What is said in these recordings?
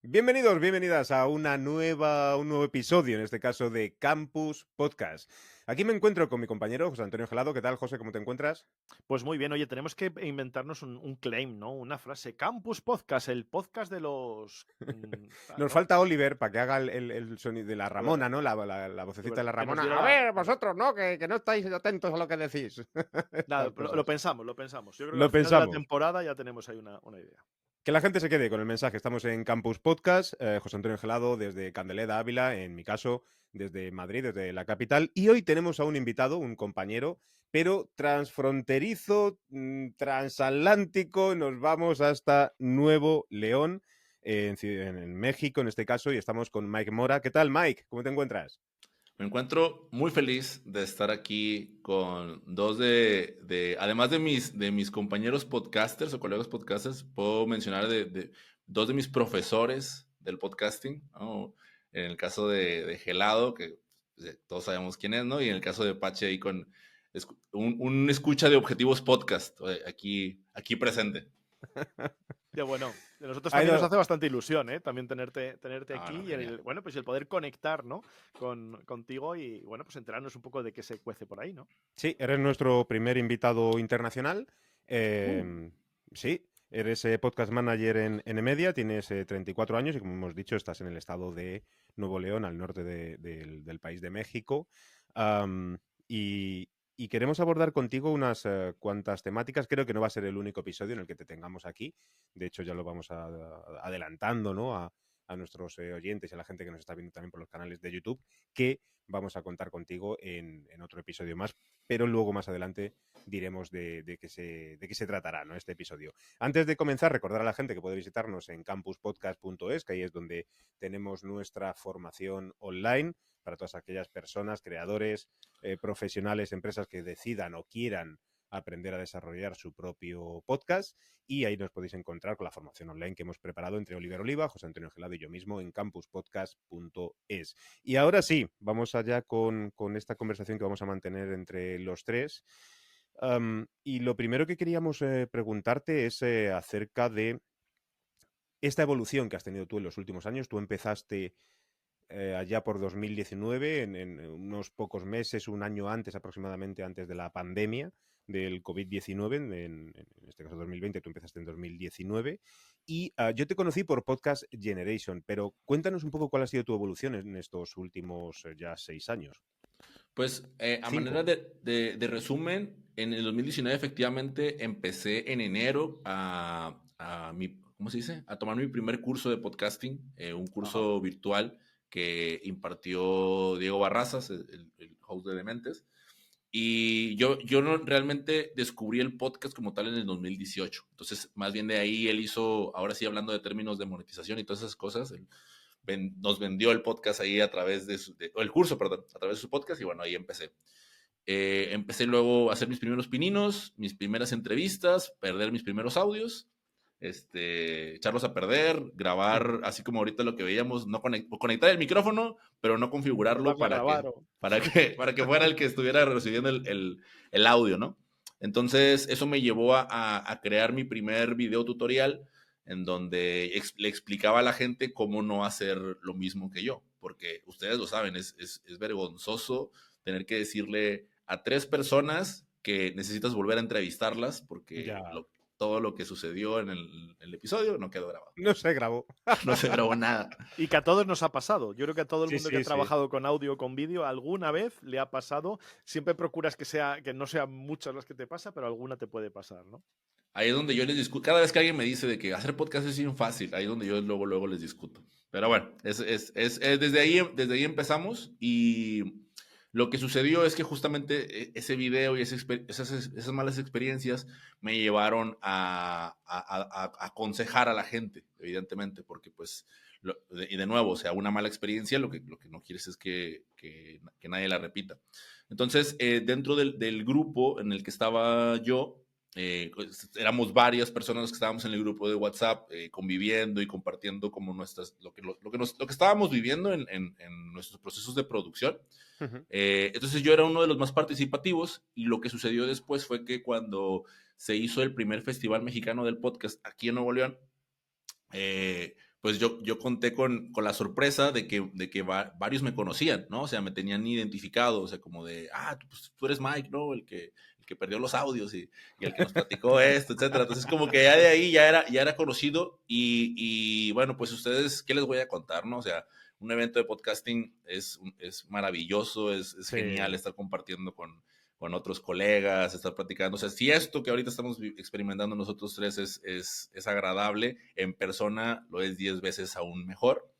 Bienvenidos, bienvenidas a un nuevo episodio, en este caso de Campus Podcast. Aquí me encuentro con mi compañero José Antonio Gelado. ¿Qué tal, José? ¿Cómo te encuentras? Pues muy bien, oye, tenemos que inventarnos un claim, ¿no? Una frase. Campus Podcast, el podcast de los tal, Nos ¿no? falta Oliver para que haga el sonido de la Es verdad, Ramona, ¿no? La es vocecita de verdad. la Que nos Ramona. A diera. ver, vosotros, ¿no? Que no estáis atentos a lo que decís. Nada, Estas lo cosas. pensamos, lo pensamos. Yo creo que Lo al final de la pensamos. temporada ya tenemos ahí una idea. Que la gente se quede con el mensaje. Estamos en Campus Podcast, José Antonio Gelado desde Candeleda, Ávila, en mi caso, desde Madrid, desde la capital. Y hoy tenemos a un invitado, un compañero, pero transfronterizo, transatlántico. Nos vamos hasta Nuevo León, en México en este caso, y estamos con Mike Mora. ¿Qué tal, Mike? ¿Cómo te encuentras? Me encuentro muy feliz de estar aquí con dos además de mis compañeros podcasters o colegas podcasters, puedo mencionar de dos de mis profesores del podcasting, ¿no? En el caso de Gelado, que todos sabemos quién es, ¿no? Y en el caso de Pache, ahí con un escucha de Objetivos Podcast, aquí presente. Ya bueno, a nosotros Ay, también nos no. hace bastante ilusión, ¿eh? También tenerte No, aquí no, y genial. bueno, pues el poder conectar, ¿no? Contigo y bueno, pues enterarnos un poco de qué se cuece por ahí, ¿no? Sí, eres nuestro primer invitado internacional. Uh, Sí, eres podcast manager en Emedia, tienes 34 años y como hemos dicho, estás en el estado de Nuevo León, al norte del país de México. Am, y, y queremos abordar contigo unas cuantas temáticas. Creo que no va a ser el único episodio en el que te tengamos aquí. De hecho, ya lo vamos adelantando, ¿no? A nuestros oyentes y a la gente que nos está viendo también por los canales de YouTube, que vamos a contar contigo en otro episodio más, pero luego más adelante diremos de qué se tratará, ¿no? Este episodio. Antes de comenzar, recordar a la gente que puede visitarnos en campuspodcast.es, que ahí es donde tenemos nuestra formación online para todas aquellas personas, creadores, profesionales, empresas que decidan o quieran aprender a desarrollar su propio podcast, y ahí nos podéis encontrar con la formación online que hemos preparado entre Oliver Oliva, José Antonio Gelado y yo mismo en campuspodcast.es. Y ahora sí, vamos allá con esta conversación que vamos a mantener entre los tres. Y lo primero que queríamos preguntarte es acerca de esta evolución que has tenido tú en los últimos años. Tú empezaste allá por 2019, en unos pocos meses, un año antes aproximadamente, antes de la pandemia del COVID-19, en este caso 2020, tú empezaste en 2019, y yo te conocí por Podcast Generation, pero cuéntanos un poco cuál ha sido tu evolución en estos últimos ya 6 años. Pues a manera 5. de resumen, en el 2019 efectivamente empecé en enero ¿cómo se dice? A tomar mi primer curso de podcasting, un Ajá. curso virtual que impartió Diego Barrazas, el host de Dementes. Y yo no realmente descubrí el podcast como tal en el 2018. Entonces, más bien de ahí él hizo, ahora sí hablando de términos de monetización y todas esas cosas, nos vendió el podcast ahí a través o el curso, perdón, a través de su podcast y bueno, ahí empecé. Empecé luego a hacer mis primeros pininos, mis primeras entrevistas, perder mis primeros audios, echarlos a perder, grabar, así como ahorita lo que veíamos, no conectar el micrófono, pero no o configurarlo darle a para grabar que, o... para que fuera el que estuviera recibiendo el audio, ¿no? Entonces, eso me llevó a crear mi primer video tutorial en donde le explicaba a la gente cómo no hacer lo mismo que yo, porque ustedes lo saben, es vergonzoso tener que decirle a 3 personas que necesitas volver a entrevistarlas porque Ya. todo lo que sucedió en el episodio no quedó grabado. No se grabó. No se grabó nada. Y que a todos nos ha pasado. Yo creo que a todo el Sí, mundo que ha sí, sí. trabajado con audio o con vídeo alguna vez le ha pasado. Siempre procuras que no sean muchas las que te pasa, pero alguna te puede pasar, ¿no? Ahí es donde yo les discuto. Cada vez que alguien me dice de que hacer podcast es bien fácil, ahí es donde yo luego les discuto. Pero bueno, desde ahí empezamos y lo que sucedió es que justamente ese video y esas malas experiencias me llevaron a aconsejar a la gente, evidentemente, porque pues, y de nuevo, o sea, una mala experiencia lo que no quieres es que nadie la repita. Entonces, dentro del grupo en el que estaba yo, pues, éramos varias personas los que estábamos en el grupo de WhatsApp conviviendo y compartiendo como lo que estábamos viviendo en nuestros procesos de producción. Ujú. Entonces yo era uno de los más participativos y lo que sucedió después fue que cuando se hizo el primer Festival Mexicano del Podcast aquí en Nuevo León, pues yo conté con la sorpresa de que varios me conocían, ¿no? O sea, me tenían identificado, o sea, como de, pues tú eres Mike, ¿no? El que perdió los audios y el que nos platicó esto, etcétera. Entonces, como que ya de ahí ya era conocido y bueno, pues ustedes, ¿qué les voy a contar, no? O sea, un evento de podcasting es maravilloso, es Sí. genial estar compartiendo con otros colegas, estar platicando. O sea, si esto que ahorita estamos experimentando nosotros tres es agradable, en persona lo es 10 veces aún mejor.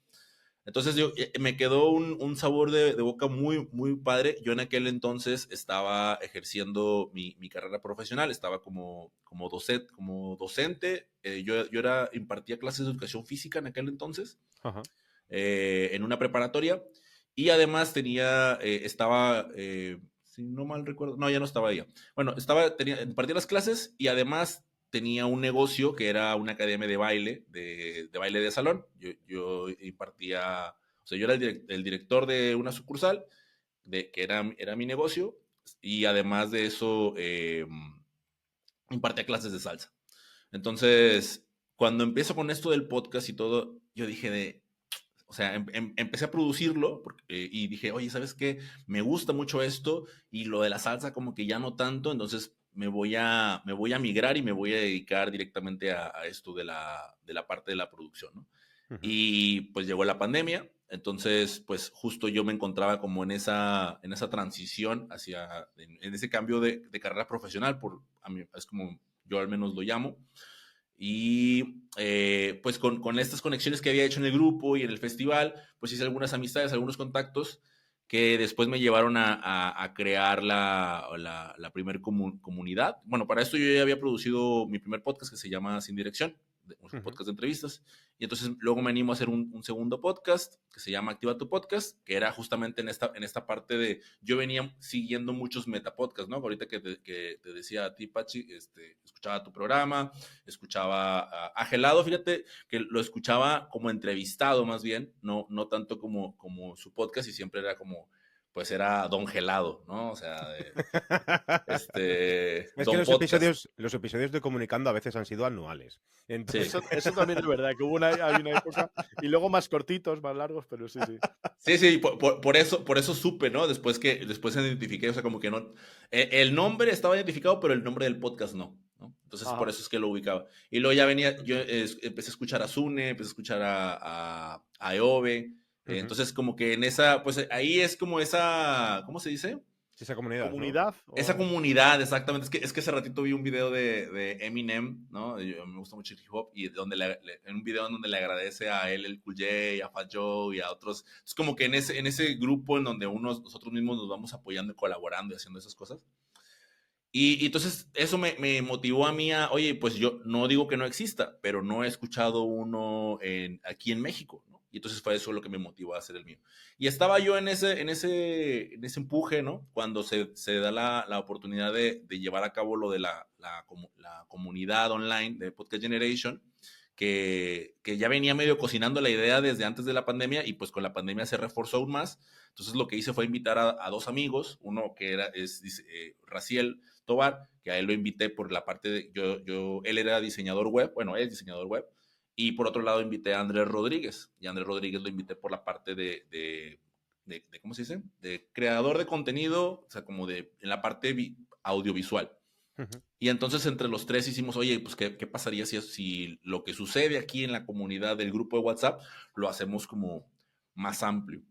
Entonces me quedó un sabor de boca muy, muy padre. Yo en aquel entonces estaba ejerciendo mi carrera profesional, estaba como docente. Yo impartía clases de educación física en aquel entonces, Ajá. En una preparatoria, y además estaba, si no mal recuerdo, no, ya no estaba ella. Bueno, impartía las clases y además tenía un negocio que era una academia de baile, de baile de salón. Yo impartía, o sea, yo era el director de una sucursal, que era mi negocio, y además de eso, impartía clases de salsa. Entonces, cuando empiezo con esto del podcast y todo, yo dije o sea, empecé a producirlo y dije, oye, ¿sabes qué? Me gusta mucho esto y lo de la salsa como que ya no tanto, entonces me voy a migrar y me voy a dedicar directamente a esto de la parte de la producción, ¿no? Uh-huh. Y pues llegó la pandemia, entonces pues justo yo me encontraba como en esa transición en ese cambio de carrera profesional, a mí es como yo al menos lo llamo. Y pues con estas conexiones que había hecho en el grupo y en el festival, pues hice algunas amistades, algunos contactos que después me llevaron a crear la primer comunidad. Bueno, para esto yo ya había producido mi primer podcast que se llama Sin Dirección, un podcast de entrevistas. Y entonces luego me animo a hacer un segundo podcast que se llama Activa tu Podcast, que era justamente en esta parte de, yo venía siguiendo muchos metapodcasts, ¿no? Ahorita que te decía a ti, Pachi, escuchaba tu programa, escuchaba a Gelado, fíjate que lo escuchaba como entrevistado más bien, no tanto como su podcast, y siempre era como, pues era Don Gelado, ¿no? O sea, Es que Don Podcast. los episodios de Comunicando a veces han sido anuales. Entonces... Sí. Eso también es verdad, que hay una época, y luego más cortitos, más largos, pero sí, sí. Sí, por eso supe, ¿no? Después identifiqué, o sea, como que no. El nombre estaba identificado, pero el nombre del podcast no. Entonces, Ajá. por eso es que lo ubicaba. Y luego ya venía, yo empecé a escuchar a Sune, empecé a escuchar a Eove. Entonces, como que en esa, pues ahí es como esa, ¿cómo se dice? Esa comunidad, ¿no? ¿Comunidad? Esa comunidad, exactamente. Es que hace ratito vi un video de Eminem, ¿no? Me gusta mucho el hip hop, y en un video en donde le agradece a él, el Cool J, a Fat Joe y a otros. Es como que en ese grupo en donde nosotros mismos nos vamos apoyando y colaborando y haciendo esas cosas. Y entonces eso me motivó a mí oye, pues yo no digo que no exista, pero no he escuchado uno aquí en México, ¿no? Y entonces fue eso lo que me motivó a hacer el mío. Y estaba yo en ese empuje, ¿no? Cuando se da la oportunidad de llevar a cabo lo de la comunidad online de Podcast Generation, que ya venía medio cocinando la idea desde antes de la pandemia, y pues con la pandemia se reforzó aún más. Entonces lo que hice fue invitar a dos amigos, uno que es Raciel Tobar, que a él lo invité por la parte de, él era diseñador web, bueno, es diseñador web, y por otro lado invité a Andrés Rodríguez, y a Andrés Rodríguez lo invité por la parte de ¿cómo se dice? De creador de contenido, o sea, como en la parte audiovisual. Uh-huh. Y entonces entre los tres hicimos, oye, pues ¿qué pasaría si lo que sucede aquí en la comunidad del grupo de WhatsApp lo hacemos como más amplio?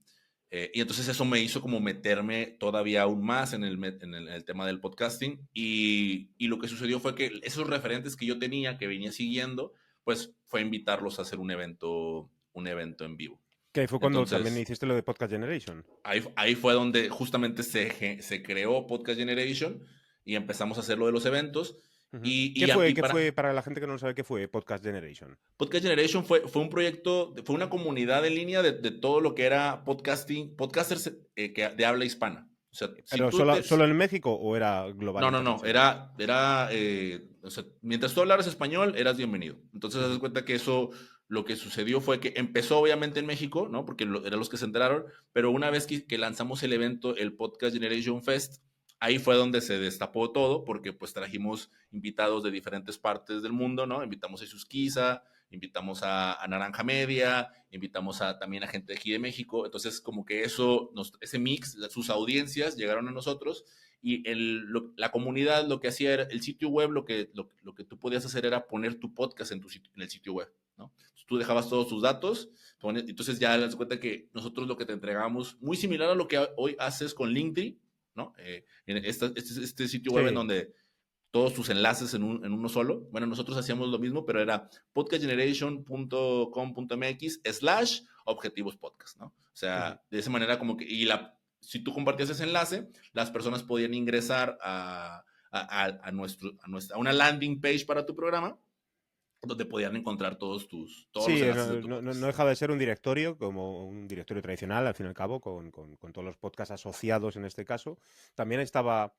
Y entonces eso me hizo como meterme todavía aún más en el tema del podcasting, y lo que sucedió fue que esos referentes que yo tenía, que venía siguiendo, pues fue invitarlos a hacer un evento en vivo. Que fue cuando también hiciste lo de Podcast Generation. Ahí fue donde justamente se creó Podcast Generation y empezamos a hacer lo de los eventos. Uh-huh. ¿Qué fue, para la gente que no sabe qué fue Podcast Generation? Podcast Generation fue un proyecto, fue una comunidad en línea de todo lo que era podcasters de habla hispana. O sea, ¿Pero solo en México o era global? No, era o sea, mientras tú hablaras español, eras bienvenido. Entonces, haz cuenta que eso, lo que sucedió fue que empezó obviamente en México, ¿no? Porque eran los que se enteraron, pero una vez que lanzamos el evento, el Podcast Generation Fest, ahí fue donde se destapó todo, porque pues trajimos invitados de diferentes partes del mundo, ¿no? Invitamos a Jesús Quiza, invitamos a Naranja Media, invitamos también a gente de aquí de México. Entonces, como que ese mix, sus audiencias llegaron a nosotros y la comunidad lo que hacía era el sitio web, lo que tú podías hacer era poner tu podcast en el sitio web, ¿no? Entonces, tú dejabas todos tus datos, entonces ya te das cuenta que nosotros lo que te entregamos, muy similar a lo que hoy haces con LinkedIn, ¿no? En este sitio web en donde todos tus enlaces en uno solo. Bueno, nosotros hacíamos lo mismo, pero era podcastgeneration.com.mx/objetivos podcast, ¿no? O sea, de esa manera como que, si tú compartías ese enlace, las personas podían ingresar a una landing page para tu programa, donde podían encontrar todos los enlaces de tu podcast. No dejaba de ser un directorio, como un directorio tradicional, al fin y al cabo, con todos los podcasts asociados en este caso. También estaba,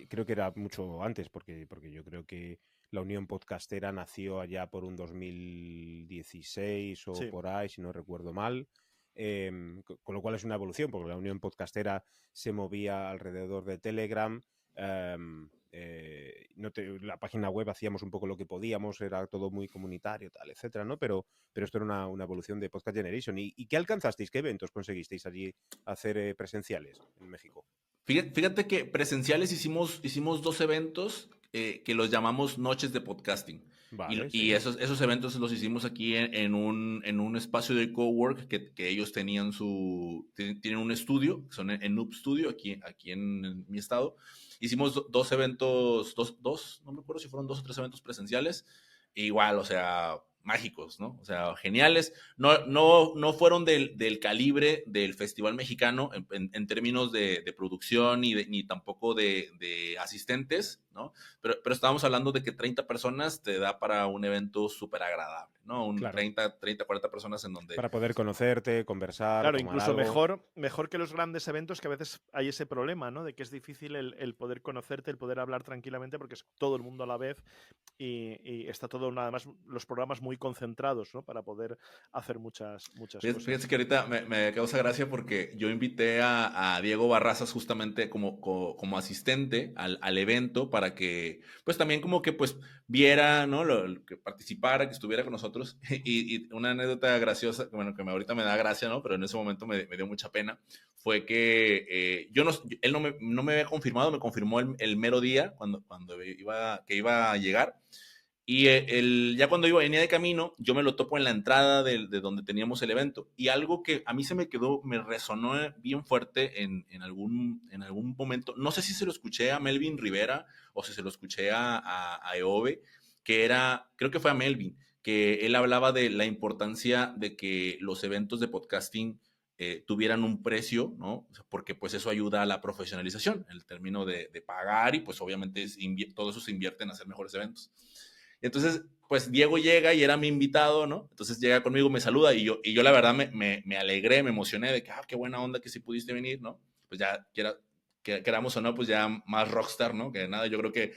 creo que era mucho antes, porque yo creo que la Unión Podcastera nació allá por un 2016 o por ahí, si no recuerdo mal. Con lo cual es una evolución, porque la Unión Podcastera se movía alrededor de Telegram. La página web hacíamos un poco lo que podíamos, era todo muy comunitario, tal, etcétera, ¿no? Pero esto era una evolución de Podcast Generation. ¿Y qué alcanzasteis? ¿Qué eventos conseguisteis allí hacer presenciales en México? Fíjate que presenciales hicimos 2 eventos que los llamamos Noches de Podcasting. Vale, y esos eventos los hicimos aquí en un espacio de cowork que ellos tienen un estudio, son en Noob Studio, aquí en mi estado. Hicimos 2 eventos, no me acuerdo si fueron 2 o 3 eventos presenciales. Igual, o sea, mágicos, ¿no? O sea, geniales. No fueron del calibre del Festival Mexicano en términos de producción ni tampoco de asistentes, ¿no? Pero estábamos hablando de que 30 personas te da para un evento súper agradable, ¿no? Claro. 30, 40 personas en donde... Para poder conocerte, conversar, claro, tomar incluso algo. mejor que los grandes eventos, que a veces hay ese problema, ¿no? De que es difícil el poder conocerte, el poder hablar tranquilamente, porque es todo el mundo a la vez y está todo, nada más, los programas muy concentrados, ¿no? Para poder hacer muchas cosas. Fíjense que ahorita me causa gracia porque yo invité a Diego Barrazas justamente como asistente al evento para que, pues también como que pues viera, ¿no? Que participara, que estuviera con nosotros. Y una anécdota graciosa, bueno, que ahorita me da gracia, ¿no? Pero en ese momento me dio mucha pena, fue que él no me había confirmado, me confirmó el mero día cuando iba a llegar. Y ya cuando venía de camino, yo me lo topo en la entrada de donde teníamos el evento. Y algo que a mí me resonó bien fuerte en algún momento. No sé si se lo escuché a Melvin Rivera o si se lo escuché a Eove, creo que fue a Melvin, que él hablaba de la importancia de que los eventos de podcasting tuvieran un precio, ¿no? O sea, porque pues eso ayuda a la profesionalización, en el término de pagar y pues obviamente todo eso se invierte en hacer mejores eventos. Entonces, pues Diego llega y era mi invitado, ¿no? Entonces llega conmigo, me saluda y yo la verdad me alegré, me emocioné de que, qué buena onda que sí pudiste venir, ¿no? Pues ya, queramos o no, pues ya más rockstar, ¿no? Que nada, yo creo que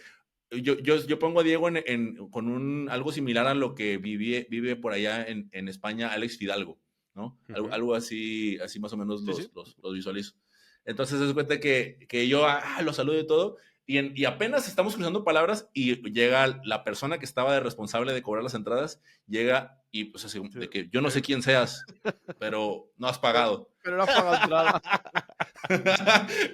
yo pongo a Diego con algo similar a lo que vive por allá en España Alex Fidalgo, ¿no? Algo así más o menos los visualizo. Entonces se cuenta que yo lo saludo y todo, y apenas estamos cruzando palabras y llega la persona que estaba de responsable de cobrar las entradas, llega y pues así, de que yo no sé quién seas, pero no has pagado. Pero no has pagado entrada.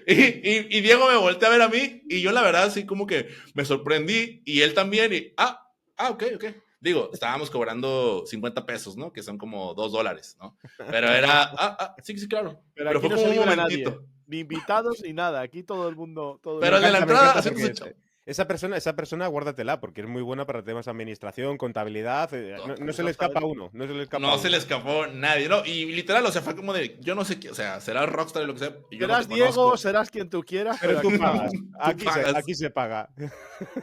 y Diego me voltea a ver a mí y yo la verdad así como que me sorprendí y él también y ok. Digo, estábamos cobrando 50 pesos, ¿no? Que son como $2, ¿no? Pero era, sí, claro. Pero aquí fue no como se un libra momentito. nadie, ni invitados ni nada. Aquí todo el mundo. Pero el de la entrada haciéndose esa persona guárdatela, porque es muy buena para temas de administración, contabilidad. No se le escapa a uno. No se le escapó nadie, ¿no? Y literal, o sea, fue como de, yo no sé qué, o sea, será Rockstar y lo que sea. Yo serás no Diego, serás quien tú quieras. Pero tú pagas. pagas. Aquí se paga.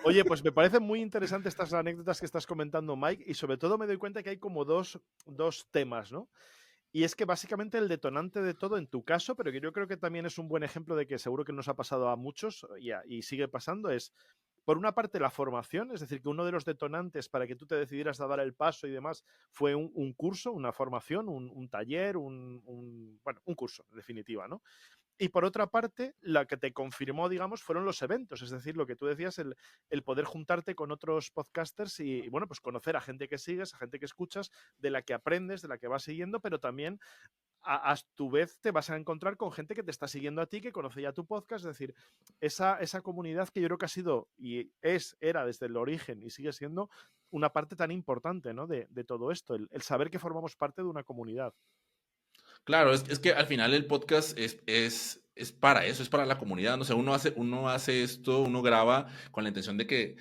Oye, pues me parecen muy interesantes estas anécdotas que estás comentando, Mike, y sobre todo me doy cuenta que hay como dos temas, ¿no? Y es que básicamente el detonante de todo, en tu caso, pero que yo creo que también es un buen ejemplo de que seguro que nos ha pasado a muchos y sigue pasando, es, por una parte, la formación, es decir, que uno de los detonantes para que tú te decidieras a dar el paso y demás fue un curso, una formación, un taller, un curso, en definitiva, ¿no? Y por otra parte, la que te confirmó, digamos, fueron los eventos. Es decir, lo que tú decías, el poder juntarte con otros podcasters y, bueno, pues conocer a gente que sigues, a gente que escuchas, de la que aprendes, de la que vas siguiendo, pero también a tu vez te vas a encontrar con gente que te está siguiendo a ti, que conoce ya tu podcast. Es decir, esa comunidad que yo creo que ha sido y era desde el origen y sigue siendo una parte tan importante, ¿no? de todo esto, el saber que formamos parte de una comunidad. Claro, es que al final el podcast es para eso, es para la comunidad. ¿No? O sea, uno hace esto, uno graba con la intención de que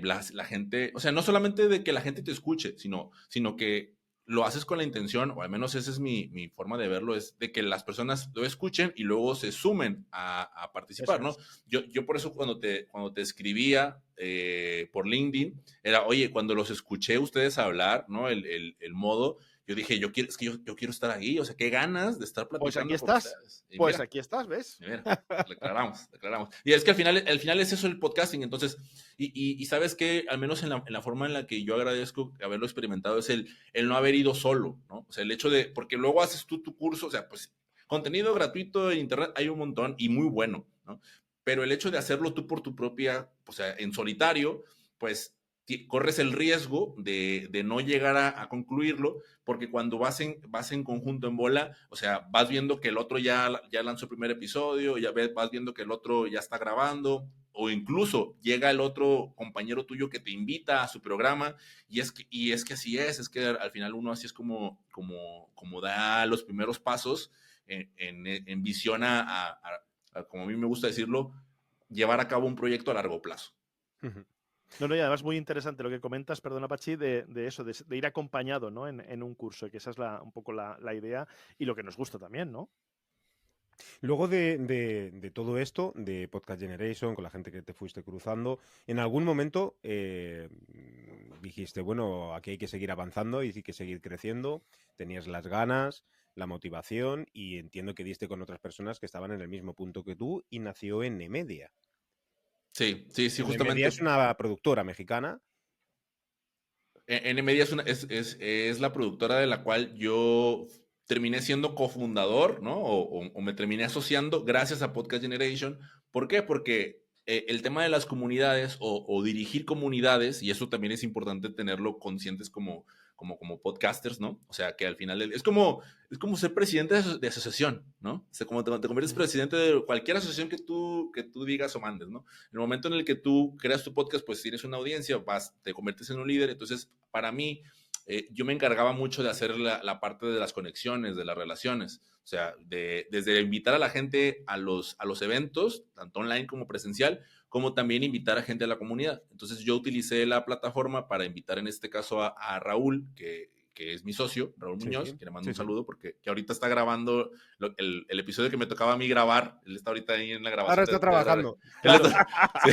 la gente, o sea, no solamente de que la gente te escuche, sino que lo haces con la intención, o al menos esa es mi forma de verlo, es de que las personas lo escuchen y luego se sumen a participar, ¿no? Yo por eso cuando te escribía por LinkedIn, era, oye, cuando los escuché ustedes hablar, ¿no? El modo, yo dije, yo quiero estar ahí, o sea, qué ganas de estar Pues aquí platicando con estás. ustedes. Y Pues mira, aquí estás, ¿ves? mira, declaramos. Y es que al final es eso el podcasting, entonces, y sabes que al menos en la forma en la que yo agradezco haberlo experimentado es el no haber ido solo, ¿no? O sea, el hecho de, porque luego haces tú tu curso, o sea, pues contenido gratuito en internet hay un montón y muy bueno, ¿no? Pero el hecho de hacerlo tú por tu propia, o sea, en solitario, pues corres el riesgo de no llegar a concluirlo, porque cuando vas en conjunto en bola, o sea, vas viendo que el otro ya lanzó el primer episodio, vas viendo que el otro ya está grabando, o incluso llega el otro compañero tuyo que te invita a su programa, y es que así es que al final uno así es como da los primeros pasos en visión como a mí me gusta decirlo, llevar a cabo un proyecto a largo plazo. No, y además muy interesante lo que comentas, perdona Pachi, de eso, de ir acompañado, ¿no? en un curso, que esa es un poco la idea y lo que nos gusta también, ¿no? Luego de todo esto, de Podcast Generation, con la gente que te fuiste cruzando, en algún momento dijiste, bueno, aquí hay que seguir avanzando y hay que seguir creciendo, tenías las ganas, la motivación y entiendo que diste con otras personas que estaban en el mismo punto que tú y nació Nmedia. Sí, Nmedia justamente. es una productora mexicana. Nmedia es la productora de la cual yo terminé siendo cofundador, ¿no? O me terminé asociando gracias a Podcast Generation. ¿Por qué? Porque el tema de las comunidades o dirigir comunidades, y eso también es importante tenerlo conscientes como podcasters, ¿no? O sea, que al final es como ser presidente de asociación, ¿no? O sea, como te conviertes presidente de cualquier asociación que tú digas o mandes, ¿no? En el momento en el que tú creas tu podcast, pues tienes una audiencia, te conviertes en un líder. Entonces, para mí, yo me encargaba mucho de hacer la parte de las conexiones, de las relaciones. O sea, desde invitar a la gente a los eventos, tanto online como presencial, como también invitar a gente a la comunidad. Entonces yo utilicé la plataforma para invitar en este caso a Raúl, que es mi socio, Raúl Muñoz, que le mando un saludo porque que ahorita está grabando el episodio que me tocaba a mí grabar. Él está ahorita ahí en la grabación. Ahora está trabajando. Claro. Sí.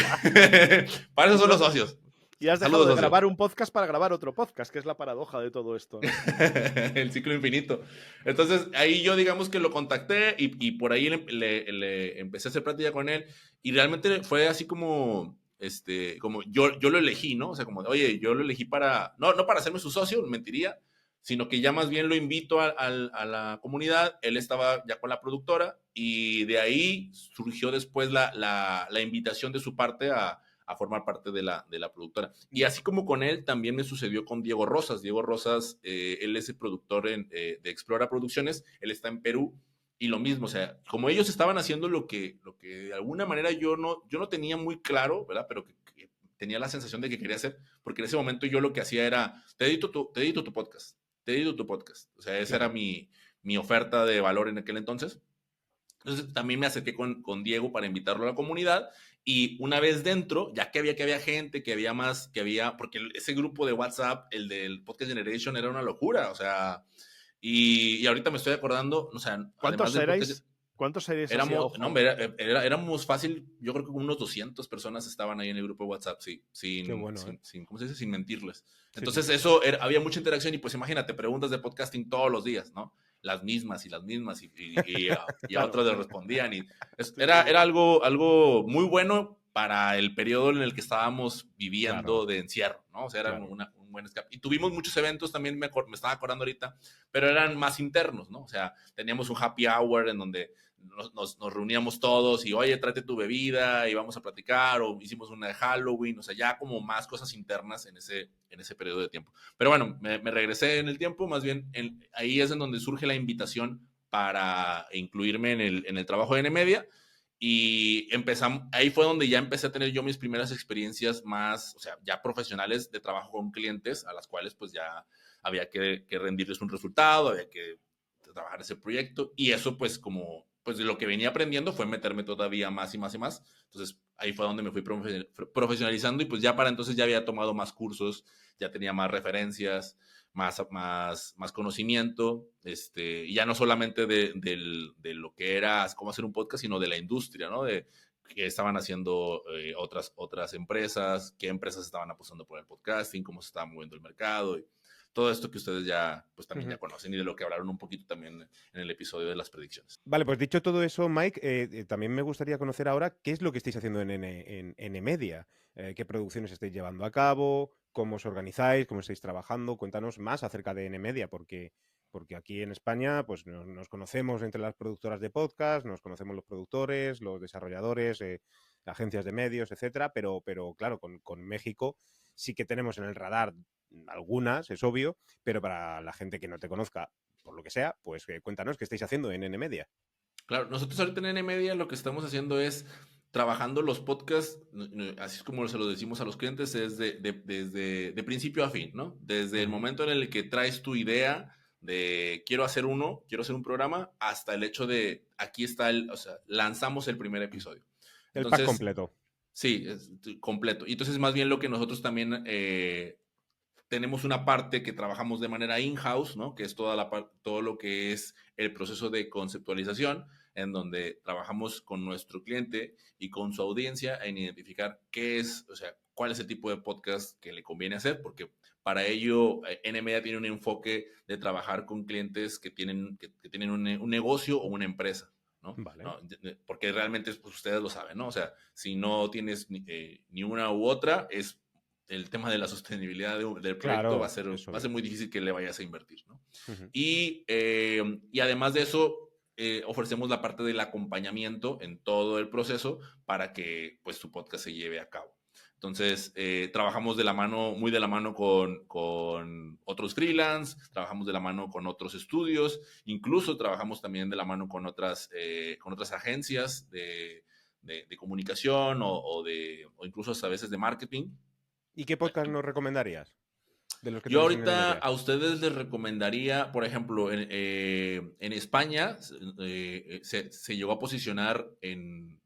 Para eso son los socios. Y has dejado de grabar un podcast para grabar otro podcast, que es la paradoja de todo esto, ¿no? El ciclo infinito. Entonces, ahí yo digamos que lo contacté y por ahí le empecé a hacer práctica con él y realmente fue así como yo lo elegí, ¿no? O sea, como, oye, yo lo elegí no para hacerme su socio, mentiría, sino que ya más bien lo invito a la comunidad. Él estaba ya con la productora y de ahí surgió después la invitación de su parte a formar parte de la productora. Y así como con él, también me sucedió con Diego Rosas. Diego Rosas, él es el productor de Explora Producciones, él está en Perú, y lo mismo, o sea, como ellos estaban haciendo lo que de alguna manera yo no tenía muy claro, ¿verdad? Pero que tenía la sensación de que quería hacer, porque en ese momento yo lo que hacía era, te edito tu podcast, o sea, esa era mi oferta de valor en aquel entonces. Entonces también me acerqué con Diego para invitarlo a la comunidad y una vez dentro, ya que había gente, porque ese grupo de WhatsApp, el del Podcast Generation, era una locura, o sea, y ahorita me estoy acordando, o sea, ¿Cuántos erais? ¿Cuántos erais? Éramos fácil, yo creo que unos 200 personas estaban ahí en el grupo de WhatsApp, sí, ¿cómo se dice? Sin mentirles. Entonces sí. Había mucha interacción y pues imagínate, preguntas de podcasting todos los días, ¿no? Las mismas y a otros le respondían y era algo muy bueno para el periodo en el que estábamos viviendo de encierro, ¿no? O sea, era un buen escape. Y tuvimos muchos eventos también, me estaba acordando ahorita, pero eran más internos, ¿no? O sea, teníamos un happy hour en donde nos reuníamos todos y, oye, tráete tu bebida y vamos a platicar, o hicimos una de Halloween, o sea, ya como más cosas internas en ese periodo de tiempo. Pero bueno, me regresé en el tiempo, más bien ahí es en donde surge la invitación para incluirme en el trabajo de N-Media. Y ahí fue donde ya empecé a tener yo mis primeras experiencias más, o sea, ya profesionales de trabajo con clientes, a las cuales pues ya había que rendirles un resultado, había que trabajar ese proyecto, y eso pues como, pues de lo que venía aprendiendo fue meterme todavía más y más y más. Entonces ahí fue donde me fui profesionalizando, y pues ya para entonces ya había tomado más cursos, ya tenía más referencias, más conocimiento, y ya no solamente de lo que era cómo hacer un podcast, sino de la industria, ¿no? De qué estaban haciendo otras empresas, qué empresas estaban apostando por el podcasting, cómo se estaba moviendo el mercado, y todo esto que ustedes ya, pues también ya conocen, y de lo que hablaron un poquito también en el episodio de las predicciones. Vale, pues dicho todo eso, Mike, también me gustaría conocer ahora qué es lo que estáis haciendo en N-Media, qué producciones estáis llevando a cabo, cómo os organizáis, cómo estáis trabajando. Cuéntanos más acerca de N-Media, porque aquí en España pues nos conocemos entre las productoras de podcast, nos conocemos los productores, los desarrolladores, agencias de medios, etcétera, pero claro, con México sí que tenemos en el radar algunas, es obvio, pero para la gente que no te conozca, por lo que sea, pues cuéntanos qué estáis haciendo en N-Media. Claro, nosotros ahorita en N-Media lo que estamos haciendo es trabajando los podcasts, así es como se lo decimos a los clientes, es desde de principio a fin, ¿no? Desde el momento en el que traes tu idea de quiero hacer un programa, hasta el hecho de aquí está o sea, lanzamos el primer episodio. El pack Entonces, completo. sí, es completo. Y entonces más bien lo que nosotros también tenemos una parte que trabajamos de manera in-house, ¿no? Que es todo lo que es el proceso de conceptualización, en donde trabajamos con nuestro cliente y con su audiencia en identificar qué es, o sea, cuál es el tipo de podcast que le conviene hacer, porque para ello N-Media tiene un enfoque de trabajar con clientes que tienen un negocio o una empresa, ¿no? Vale. ¿No? Porque realmente, pues ustedes lo saben, ¿no? O sea, si no tienes ni una u otra, es el tema de la sostenibilidad del proyecto, claro, va a ser muy difícil que le vayas a invertir, ¿no? Uh-huh. Y además de eso, ofrecemos la parte del acompañamiento en todo el proceso para que pues tu podcast se lleve a cabo. Entonces, trabajamos muy de la mano con otros freelance, trabajamos de la mano con otros estudios, incluso trabajamos también de la mano con otras agencias de comunicación o incluso a veces de marketing. ¿Y qué podcast nos recomendarías? De los que Yo tenéis en ahorita N-Media. a ustedes les recomendaría, por ejemplo, en España se llegó a posicionar en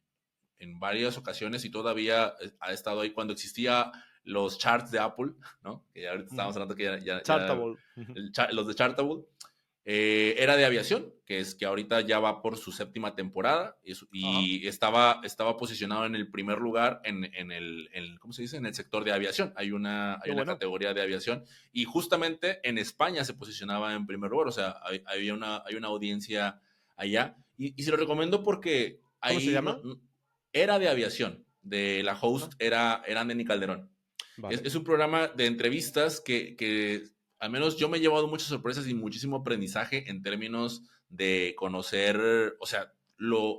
varias ocasiones, y todavía ha estado ahí cuando existía los charts de Apple, ¿no? Que ahorita estamos hablando que ya Chartable. los de Chartable. Era de aviación, que ahorita ya va por su 7ª temporada, y estaba posicionado en el primer lugar en el ¿cómo se dice? En el sector de aviación. Hay una categoría de aviación, y justamente en España se posicionaba en primer lugar, o sea, hay una audiencia allá, y se lo recomiendo porque ¿Cómo se llama? Era de aviación, de la host era Andy Calderón. Vale. Es un programa de entrevistas que al menos yo me he llevado muchas sorpresas y muchísimo aprendizaje en términos de conocer, o sea,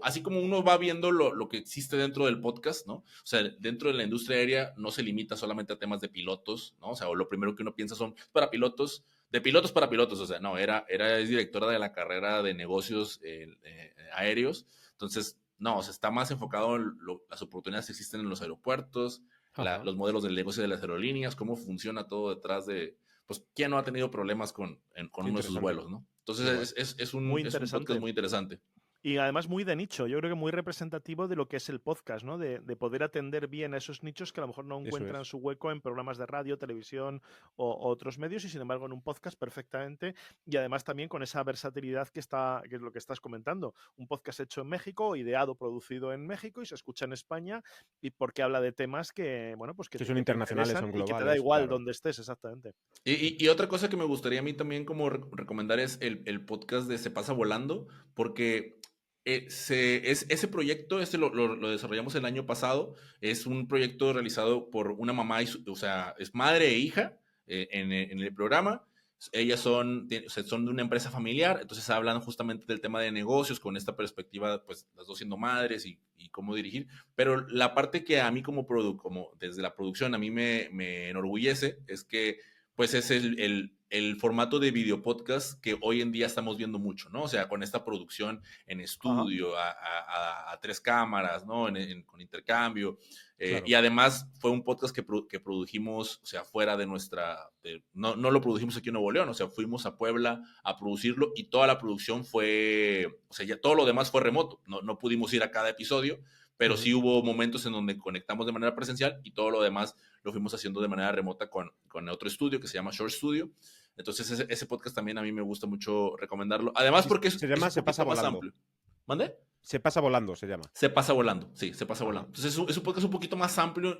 así como uno va viendo lo que existe dentro del podcast, ¿no? O sea, dentro de la industria aérea no se limita solamente a temas de pilotos, ¿no? O sea, lo primero que uno piensa son para pilotos, de pilotos para pilotos, o sea, no, es directora de la carrera de negocios aéreos, entonces, no, o sea, está más enfocado en las oportunidades que existen en los aeropuertos, los modelos del negocio de las aerolíneas, cómo funciona todo detrás de, pues, ¿quién no ha tenido problemas con uno de sus vuelos, ¿no? Entonces, es un podcast muy interesante. Y además muy de nicho, yo creo que muy representativo de lo que es el podcast, ¿no? De poder atender bien a esos nichos que a lo mejor no encuentran su hueco en programas de radio, televisión o otros medios, y sin embargo en un podcast perfectamente, y además también con esa versatilidad que es lo que estás comentando. Un podcast hecho en México, ideado, producido en México y se escucha en España, y porque habla de temas que, bueno, pues que son internacionales, son globales. Y que te da igual donde estés, exactamente. Y otra cosa que me gustaría a mí también como recomendar es el podcast de Se Pasa Volando, porque ese proyecto, lo desarrollamos el año pasado. Es un proyecto realizado por una mamá, o sea, es madre e hija en el programa. Ellas son de una empresa familiar, entonces hablan justamente del tema de negocios con esta perspectiva, pues las dos siendo madres y cómo dirigir. Pero la parte que a mí como desde la producción a mí me enorgullece es que pues es el formato de video podcast que hoy en día estamos viendo mucho, ¿no? O sea, con esta producción en Ajá. estudio, a 3 cámaras, ¿no? Con intercambio. Claro. Y además fue un podcast que produjimos, o sea, fuera de no, no lo produjimos aquí en Nuevo León, o sea, fuimos a Puebla a producirlo y toda la producción fue, o sea, ya todo lo demás fue remoto. No pudimos ir a cada episodio, pero sí hubo momentos en donde conectamos de manera presencial y todo lo demás lo fuimos haciendo de manera remota con otro estudio que se llama Short Studio. Entonces ese podcast también a mí me gusta mucho recomendarlo. Además Sí, porque se es llama un Se pasa poquito más volando. amplio. ¿Mande? Se pasa volando, se llama. Se pasa volando, sí, se pasa Ajá. volando. Entonces es un podcast un poquito más amplio,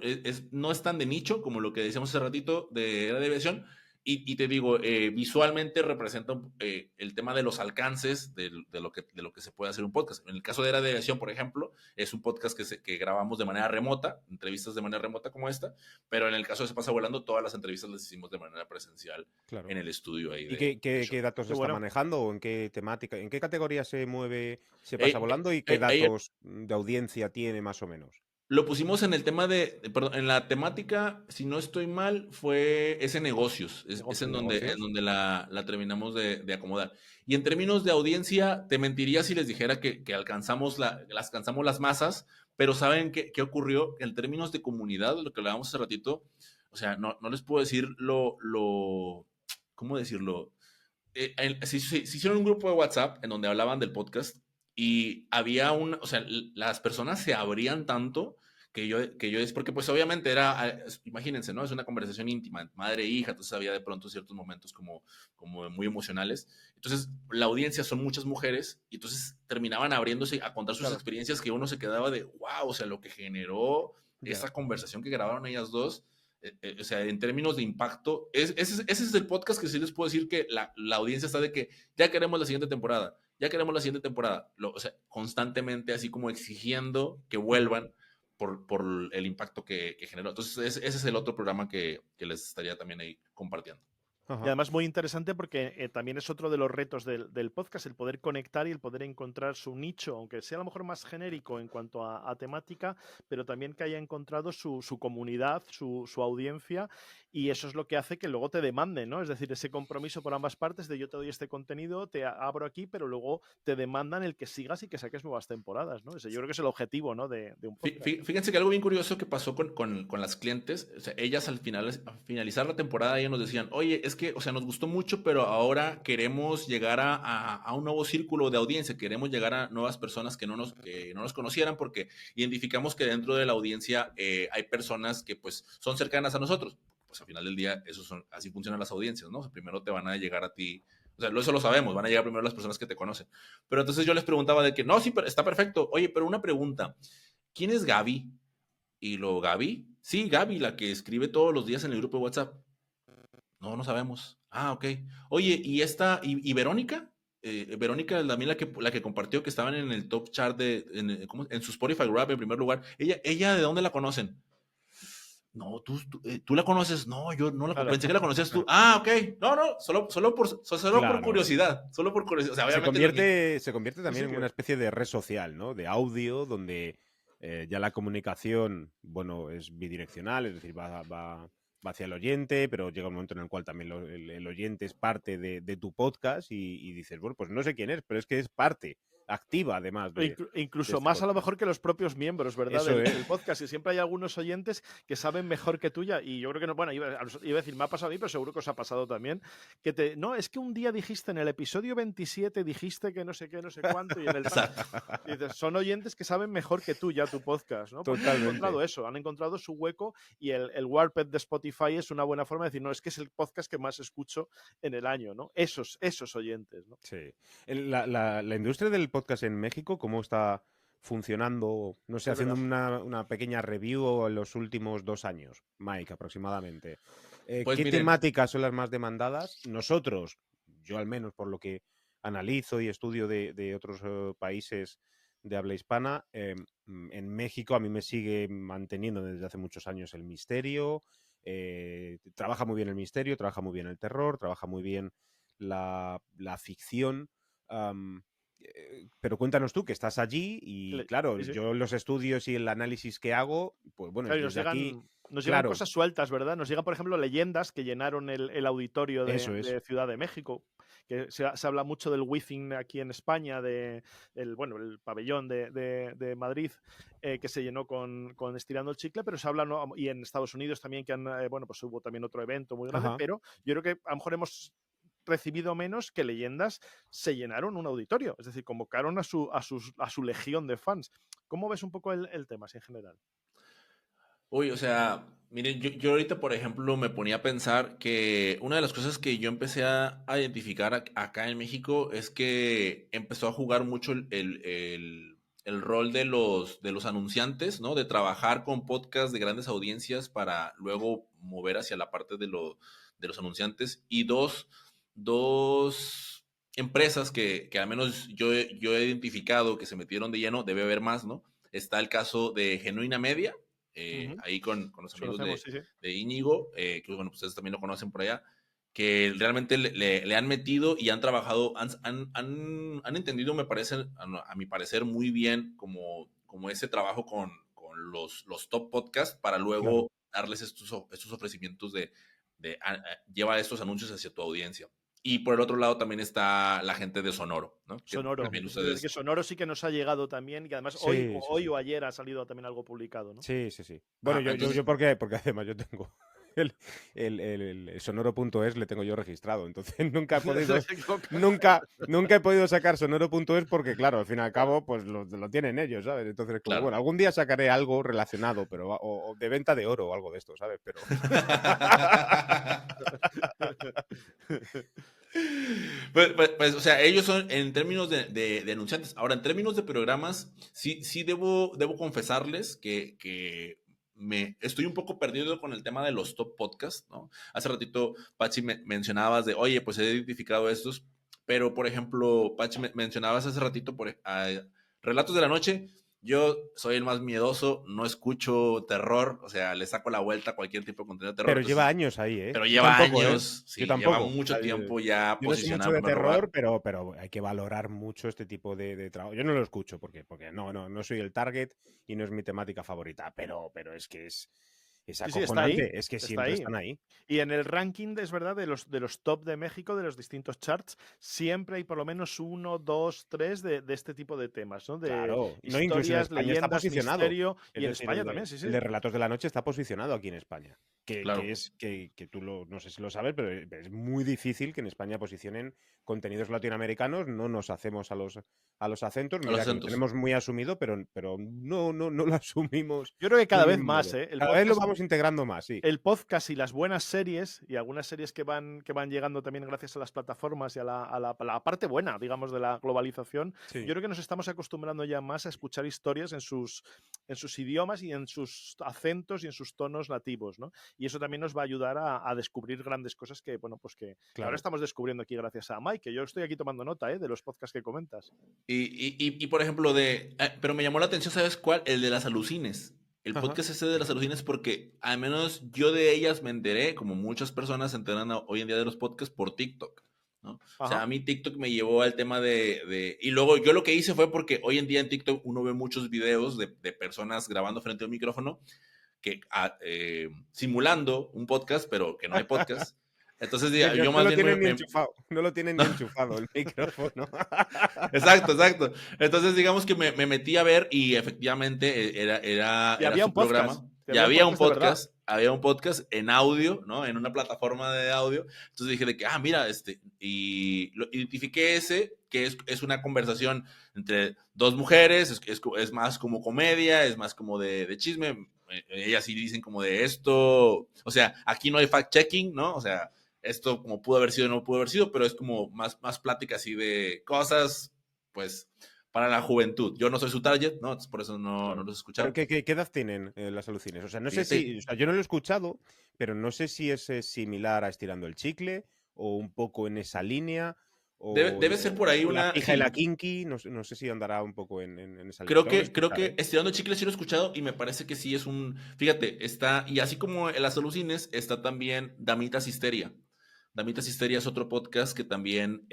no es tan de nicho como lo que decíamos hace ratito de Era de Aviación. Y te digo, visualmente representa el tema de los alcances de lo que se puede hacer un podcast. En el caso de Era de Aviación, por ejemplo, es un podcast que grabamos de manera remota, entrevistas de manera remota como esta, pero en el caso de Se pasa volando, todas las entrevistas las hicimos de manera presencial Claro. en el estudio ahí ¿Y de Show. qué datos Qué está bueno. manejando o en qué temática, en qué categoría se mueve Se pasa Eh, volando y qué eh, datos de audiencia tiene más o menos? Lo pusimos en el tema perdón, en la temática, si no estoy mal, fue ese negocios, es Negocio. ¿Negocios? en donde la terminamos de acomodar. Y en términos de audiencia, te mentiría si les dijera que alcanzamos las masas, pero ¿saben qué ocurrió? En términos de comunidad, lo que hablábamos hace ratito, o sea, no les puedo decir ¿cómo decirlo? Se hicieron un grupo de WhatsApp en donde hablaban del podcast y había o sea, las personas se abrían tanto que yo es porque pues obviamente imagínense, ¿no? Es una conversación íntima, madre e hija, entonces había de pronto ciertos momentos como muy emocionales. Entonces la audiencia son muchas mujeres y entonces terminaban abriéndose a contar sus Claro. experiencias que uno se quedaba de, wow, o sea, lo que generó Ya. esa conversación que grabaron ellas dos. O sea, en términos de impacto, ese es el podcast que sí les puedo decir que la audiencia está de que ya queremos la siguiente temporada, ya queremos la siguiente temporada, o sea, constantemente así como exigiendo que vuelvan por el impacto que generó. Entonces, ese es el otro programa que les estaría también ahí compartiendo. Y Ajá. además muy interesante porque también es otro de los retos del podcast, el poder conectar y el poder encontrar su nicho, aunque sea a lo mejor más genérico en cuanto a temática, pero también que haya encontrado su comunidad, su audiencia, y eso es lo que hace que luego te demanden, ¿no? Es decir, ese compromiso por ambas partes de yo te doy este contenido, te abro aquí, pero luego te demandan el que sigas y que saques nuevas temporadas, ¿no? Ese yo creo que es el objetivo, ¿no? de un podcast. Fíjense que algo bien curioso que pasó con las clientes, o sea, ellas al finalizar la temporada, ellas nos decían, oye, es que, o sea, nos gustó mucho, pero ahora queremos llegar a un nuevo círculo de audiencia, queremos llegar a nuevas personas que no nos conocieran, porque identificamos que dentro de la audiencia hay personas que pues son cercanas a nosotros. Pues al final del día, así funcionan las audiencias, ¿no? O sea, primero te van a llegar a ti. O sea, eso lo sabemos, van a llegar primero las personas que te conocen. Pero entonces yo les preguntaba de que, no, sí, pero está perfecto. Oye, pero una pregunta. ¿Quién es Gaby? Y lo Gaby, sí, Gaby, la que escribe todos los días en el grupo de WhatsApp. No sabemos. Ah, ok. Oye, ¿y Verónica? Verónica también la que compartió que estaban en el top chart en su Spotify Rap en primer lugar. ¿Ella de dónde la conocen? No, ¿tú la conoces? No, yo no la Claro. pensé que la conocías tú. Ah, ok. No, solo por Claro. curiosidad. Solo por curiosidad. O sea, Se obviamente convierte Sí, también sí, en que una especie de red social, ¿no? De audio, donde ya la comunicación, bueno, es bidireccional, es decir, va hacia el oyente, pero llega un momento en el cual también el oyente es parte de tu podcast y dices, bueno, pues no sé quién es, pero es que es parte activa, además, de Incluso este más a lo podcast. mejor que los propios miembros, ¿verdad? Eso es. Del podcast. Y siempre hay algunos oyentes que saben mejor que tuya. Y yo creo que no, bueno, iba a decir, me ha pasado a mí, pero seguro que os ha pasado también. No, es que un día dijiste en el episodio 27, dijiste que no sé qué, no sé cuánto, y en el tal. Exacto. Y dices, son oyentes que saben mejor que tú ya tu podcast, ¿no? Porque han Totalmente. encontrado eso, han encontrado su hueco y el Warped de Spotify es una buena forma de decir, no, es que es el podcast que más escucho en el año, ¿no? Esos oyentes, ¿no? Sí. La industria del podcast en México, ¿cómo está funcionando? No sé, Es haciendo verdad. una pequeña review en los últimos 2 años, Mike, aproximadamente. Pues ¿Qué miren, temáticas son las más demandadas? Nosotros, yo al menos por lo que analizo y estudio de otros países de habla hispana, en México a mí me sigue manteniendo desde hace muchos años el misterio, trabaja muy bien el misterio, trabaja muy bien el terror, trabaja muy bien la ficción. Pero cuéntanos tú, que estás allí y claro, Sí, sí. yo los estudios y el análisis que hago, pues bueno, es Claro, y desde aquí, nos llegan claro, cosas sueltas, ¿verdad? Nos llegan, por ejemplo, leyendas que llenaron el auditorio eso es. de Ciudad de México, que se habla mucho del Wizzing aquí en España, bueno, el pabellón de Madrid, que se llenó con Estirando el Chicle, pero se habla, ¿no? Y en Estados Unidos también, que bueno, pues hubo también otro evento muy grande, Ajá. pero yo creo que a lo mejor hemos recibido menos que leyendas se llenaron un auditorio, es decir, convocaron a su legión de fans. ¿Cómo ves un poco el tema así en general? Uy, o sea, miren, yo ahorita, por ejemplo, me ponía a pensar que una de las cosas que yo empecé a identificar acá en México es que empezó a jugar mucho el rol de los anunciantes, ¿no? De trabajar con podcasts de grandes audiencias para luego mover hacia la parte de los anunciantes. Y dos empresas que al menos yo he identificado que se metieron de lleno, debe haber más, ¿no? Está el caso de Genuina Media, ahí con los Nos amigos conocemos, sí, sí. de Íñigo, que bueno, ustedes también lo conocen por allá, que realmente le han metido y han trabajado, han entendido, me parece, a mi parecer, muy bien como ese trabajo con los top podcasts para Claro. luego darles estos ofrecimientos de llevar estos anuncios hacia tu audiencia. Y por el otro lado también está la gente de Sonoro, ¿no? Que Sonoro. también Es decir, ustedes... que Sonoro sí que nos ha llegado también, y además hoy, Sí, sí, hoy sí. o ayer ha salido también algo publicado, ¿no? Sí, sí, sí. Bueno, Ajá, entonces, yo ¿por qué? Porque además yo tengo el sonoro.es le tengo yo registrado, entonces nunca he podido sacar sonoro.es porque, claro, al fin y al cabo, pues lo tienen ellos, ¿sabes? Entonces, como, claro. bueno, algún día sacaré algo relacionado, pero o de venta de oro o algo de esto, ¿sabes? Pero O sea, ellos son en términos de anunciantes. Ahora, en términos de programas, sí debo confesarles que me estoy un poco perdido con el tema de los top podcasts, ¿no? Hace ratito, Pachi, mencionabas de, oye, pues he identificado estos, pero por ejemplo, Pachi, mencionabas hace ratito Relatos de la Noche. Yo soy el más miedoso, no escucho terror, o sea, le saco la vuelta a cualquier tipo de contenido de terror. pero lleva Entonces, años ahí, ¿eh? pero Yo lleva tampoco, ¿eh? años, Yo sí, lleva tampoco. O sea, mucho tiempo ya yo no sé posicionado mucho en de primer lugar. terror, pero hay que valorar mucho este tipo de trabajo. Yo no lo escucho porque no soy el target y no es mi temática favorita, pero es que es Sí, sí, está ahí. acojonante, es que Está siempre ahí. están ahí. Y en el ranking, es verdad, de los top de México, de los distintos charts, siempre hay por lo menos uno, dos, tres de este tipo de temas, ¿no? De Claro, no, incluso en historias, España está leyendas, posicionado. misterio, Es y en decir, España también, sí, sí. el de Relatos de la Noche está posicionado aquí en España. Claro, Que tú no sé si lo sabes, pero es muy difícil que en España posicionen contenidos latinoamericanos. No nos hacemos a los acentos. a los Mira que lo acentos. tenemos muy asumido, pero no lo asumimos Yo creo que de cada vez ningún más, modo. ¿eh? Cada vez lo vamos integrando más, sí. El podcast y las buenas series, y algunas series que van llegando también gracias a las plataformas y a la parte buena, digamos, de la globalización, yo Sí, creo que nos estamos acostumbrando ya más a escuchar historias en sus idiomas y en sus acentos y en sus tonos nativos, ¿no? Y eso también nos va a ayudar a descubrir grandes cosas que, bueno, pues que ahora claro. estamos descubriendo aquí gracias a Mike, que yo estoy aquí tomando nota, de los podcasts que comentas. Por ejemplo, pero me llamó la atención, ¿sabes cuál? El de las alucines. El Ajá. podcast ese de las alucines, porque al menos yo de ellas me enteré, como muchas personas se enteran hoy en día de los podcasts por TikTok, ¿no? O sea, Ajá. a mí TikTok me llevó al tema y luego yo lo que hice fue porque hoy en día en TikTok uno ve muchos videos de personas grabando frente a un micrófono simulando un podcast, pero que no hay podcast. Entonces, yo No más lo bien tienen ni enchufado, no lo tienen ni no, enchufado el micrófono. exacto, exacto. Entonces, digamos que me metí a ver y efectivamente Y era había su un podcast, programa. y Ya había un podcast de verdad. había un podcast en audio, ¿no? En una plataforma de audio. Entonces dije de que, mira, y lo identifiqué ese, que es una conversación entre dos mujeres, es más como comedia, es más como de chisme. Ellas sí dicen como de esto, o sea, aquí no hay fact-checking, ¿no? O sea, esto como pudo haber sido o no pudo haber sido, pero es como más plática así de cosas, pues, para la juventud. Yo no soy su target, ¿no? Entonces por eso no Claro. los he Pero escuchado. ¿qué edad tienen las alucines? O sea, no sé Fíjate, si, o sea, yo no lo he escuchado, pero no sé si es similar a Estirando el Chicle o un poco en esa línea Debe ser por ahí o La una... Pija y Sí, la Kinky, no sé si andará un poco en esa línea. creo Tengo que que escuchar, ¿eh? Estirando Chicle sí lo he escuchado y me parece que sí es un... Fíjate, está... Y así como en las alucines, está también Damitas Histeria. Damitas Histeria es otro podcast que también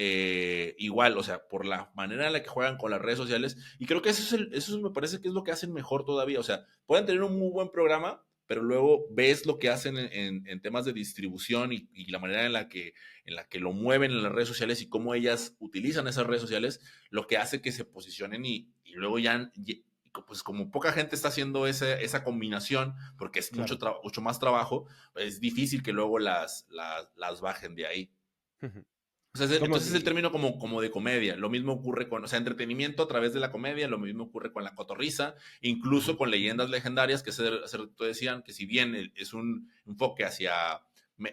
igual, o sea, por la manera en la que juegan con las redes sociales, y creo que eso me parece que es lo que hacen mejor todavía, o sea, pueden tener un muy buen programa, pero luego ves lo que hacen en temas de distribución y la manera en la que lo mueven en las redes sociales y cómo ellas utilizan esas redes sociales, lo que hace que se posicionen y luego ya pues como poca gente está haciendo esa combinación, porque es Claro. mucho más trabajo, es difícil que luego las bajen de ahí. O sea, entonces el término como de comedia. Lo mismo ocurre con, o sea, entretenimiento a través de la comedia, lo mismo ocurre con la cotorriza, incluso con leyendas legendarias, que hace rato decían que si bien es un enfoque hacia,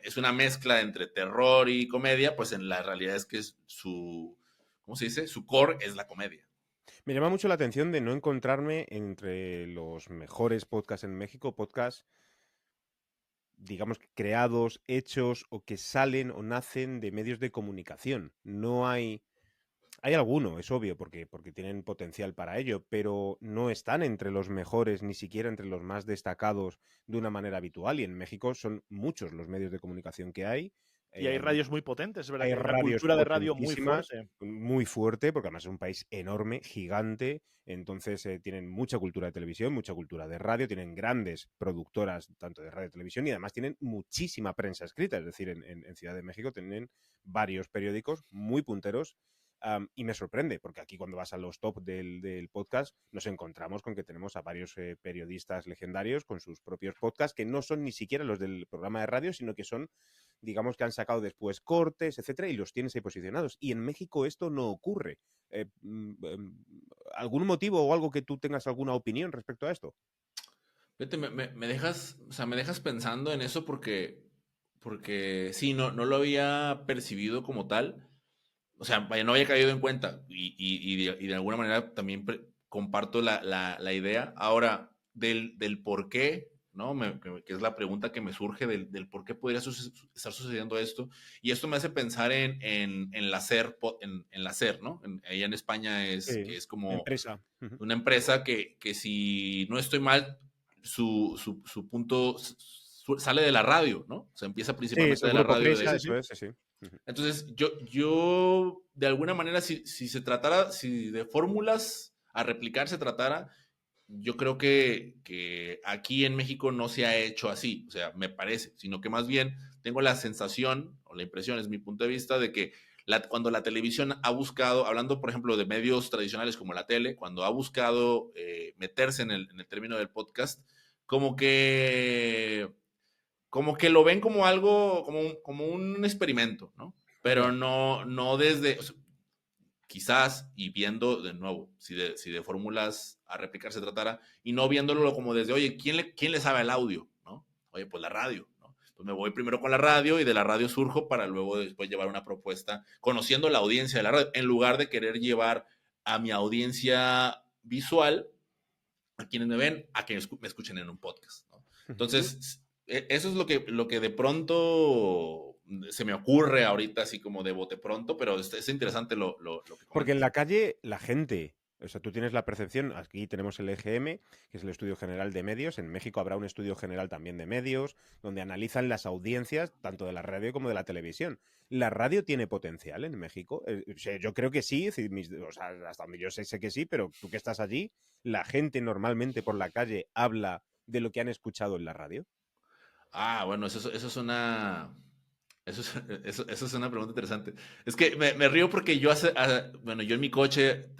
es una mezcla entre terror y comedia, pues en la realidad es que es ¿cómo se dice? Su core es la comedia. Me llama mucho la atención de no encontrarme entre los mejores podcasts en México, podcasts, digamos, creados, hechos o que salen o nacen de medios de comunicación. No hay... Hay alguno, es obvio, porque tienen potencial para ello, pero no están entre los mejores, ni siquiera entre los más destacados de una manera habitual. Y en México son muchos los medios de comunicación que hay. Y hay radios muy potentes, es verdad Hay que hay una radios cultura de radio muy potentísimas, fuerte. muy fuerte, porque además es un país enorme, gigante, entonces tienen mucha cultura de televisión, mucha cultura de radio, tienen grandes productoras tanto de radio y televisión y además tienen muchísima prensa escrita, es decir, en Ciudad de México tienen varios periódicos muy punteros. Y me sorprende, porque aquí cuando vas a los top del podcast nos encontramos con que tenemos a varios periodistas legendarios con sus propios podcasts que no son ni siquiera los del programa de radio, sino que son, digamos, que han sacado después cortes, etcétera, y los tienes ahí posicionados. Y en México esto no ocurre. ¿Algún motivo o algo que tú tengas alguna opinión respecto a esto? Vete, me dejas, o sea, me dejas pensando en eso porque sí, no lo había percibido como tal. O sea, vaya, no había caído en cuenta y de alguna manera también comparto la idea. Ahora, del por qué, ¿no? Que es la pregunta que me surge del por qué podría estar sucediendo esto. Y esto me hace pensar en la SER, en la SER, ¿no? Allá en España que Sí, es como empresa. una empresa que si no estoy mal, su punto sale de la radio, ¿no? O sea, empieza Sí, es principalmente el de la grupo radio Prisa, de... eso es, sí. Entonces, yo de alguna manera, si se tratara, si de fórmulas a replicar se tratara, yo creo que aquí en México no se ha hecho así, o sea, me parece, sino que más bien tengo la sensación, o la impresión, es mi punto de vista, de que cuando la televisión ha buscado, hablando por ejemplo de medios tradicionales como la tele, cuando ha buscado meterse en el término del podcast, como que como que lo ven como algo, como un experimento, ¿no? Pero Ya. no desde, o sea, quizás, y viendo de nuevo, si de fórmulas a replicar se tratara, y no viéndolo como desde, oye, ¿quién le sabe al audio? ¿No? Oye, pues la radio, ¿no? Pues me voy primero con la radio y de la radio surjo para luego después llevar una propuesta, conociendo la audiencia de la radio, en lugar de querer llevar a mi audiencia visual, a quienes me ven, a que me escuchen en un podcast, ¿no? Entonces, eso es lo que de pronto se me ocurre ahorita, así como de bote pronto, pero es interesante lo que Porque en comentas. la calle la gente, o sea, tú tienes la percepción, aquí tenemos el EGM, que es el Estudio General de Medios, en México habrá un estudio general también de medios, donde analizan las audiencias tanto de la radio como de la televisión. ¿La radio tiene potencial en México? O sea, yo creo que sí, o sea, hasta donde yo sé que sí, pero tú que estás allí, ¿la gente normalmente por la calle habla de lo que han escuchado en la radio? Ah, bueno, eso es una... Eso es una pregunta interesante. Es que me río porque bueno, yo en mi coche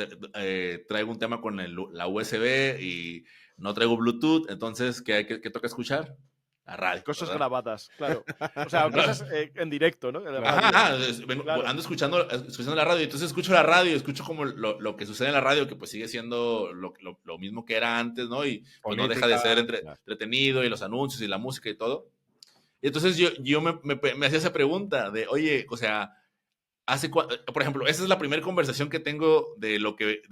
traigo un tema con la USB y no traigo Bluetooth, entonces, ¿qué toca escuchar? La radio, Cosas ¿verdad? grabadas, claro. O sea, cosas en directo, ¿no? En la Claro. radio. Ajá, Claro. ando escuchando la radio, entonces escucho la radio, escucho como lo que sucede en la radio, que pues sigue siendo lo mismo que era antes, ¿no? Y pues no deja de Fonética. ser Ya. entretenido y los anuncios y la música y todo. Y entonces yo me hacía esa pregunta de, oye, o sea, por ejemplo, esa es la primera conversación que tengo de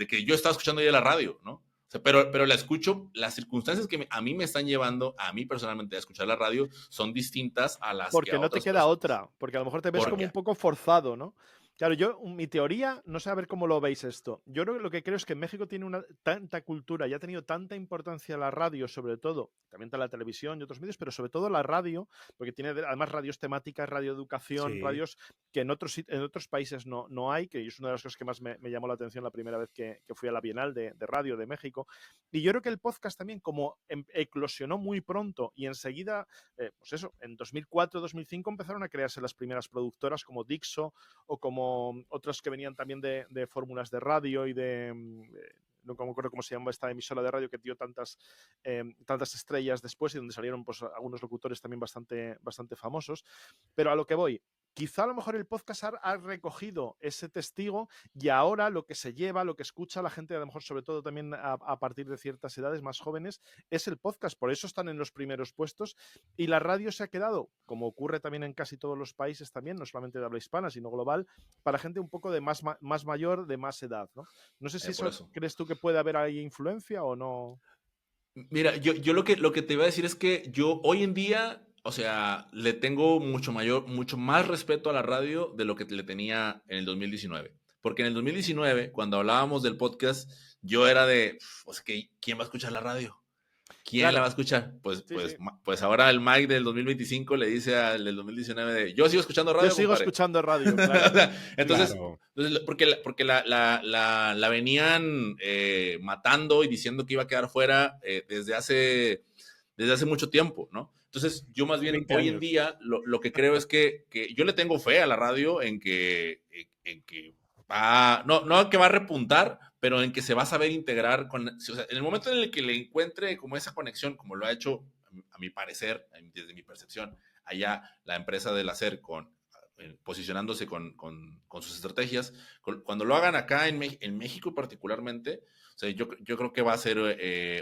que yo estaba escuchando ya la radio, ¿no? O sea, pero la escucho, las circunstancias que a mí me están llevando, a mí personalmente, a escuchar la radio son distintas a las que Porque a no te otras queda personas. otra. Porque a lo mejor te ves como Porque un poco forzado, ¿no? Claro, mi teoría, no sé a ver cómo lo veis esto. Yo lo que creo es que México tiene tanta cultura y ha tenido tanta importancia la radio, sobre todo, también está la televisión y otros medios, pero sobre todo la radio, porque tiene además radios temáticas, radioeducación, Sí, radios que en otros países no hay, que es una de las cosas que más me llamó la atención la primera vez que fui a la Bienal de Radio de México. Y yo creo que el podcast también, como eclosionó muy pronto y enseguida, pues eso, en 2004, 2005 empezaron a crearse las primeras productoras como Dixo, o como otros que venían también de fórmulas de radio y no me acuerdo cómo se llama esta emisora de radio que dio tantas estrellas después y donde salieron pues algunos locutores también bastante famosos. Pero a lo que voy, quizá a lo mejor el podcast ha recogido ese testigo y ahora lo que se lleva, lo que escucha la gente, a lo mejor sobre todo también a partir de ciertas edades más jóvenes, es el podcast. Por eso están en los primeros puestos y la radio se ha quedado, como ocurre también en casi todos los países también, no solamente de habla hispana, sino global, para gente un poco de más mayor, de más edad, ¿no? No sé si Por eso eso. crees tú que puede haber ahí influencia o no. Mira, yo lo que te iba a decir es que yo hoy en día, o sea, le tengo mucho más respeto a la radio de lo que le tenía en el 2019. Porque en el 2019, cuando hablábamos del podcast, yo era de, o sea, ¿quién va a escuchar la radio? ¿Quién la va Claro, a escuchar? sí, sí. Pues ahora el Mike del 2025 le dice al del 2019 de, yo sigo escuchando Yo radio, sigo compadre. escuchando radio, claro. Entonces, claro. porque la venían matando y diciendo que iba a quedar fuera desde hace mucho tiempo, ¿no? Entonces, yo más bien 20 hoy en años. día lo que creo es que yo le tengo fe a la radio en que va, no que va a repuntar, pero en que se va a saber integrar con, o sea, en el momento en el que le encuentre como esa conexión, como lo ha hecho, a mi parecer, desde mi percepción, allá la empresa del hacer posicionándose con sus estrategias, cuando lo hagan acá en México particularmente, o sea, yo creo que va a ser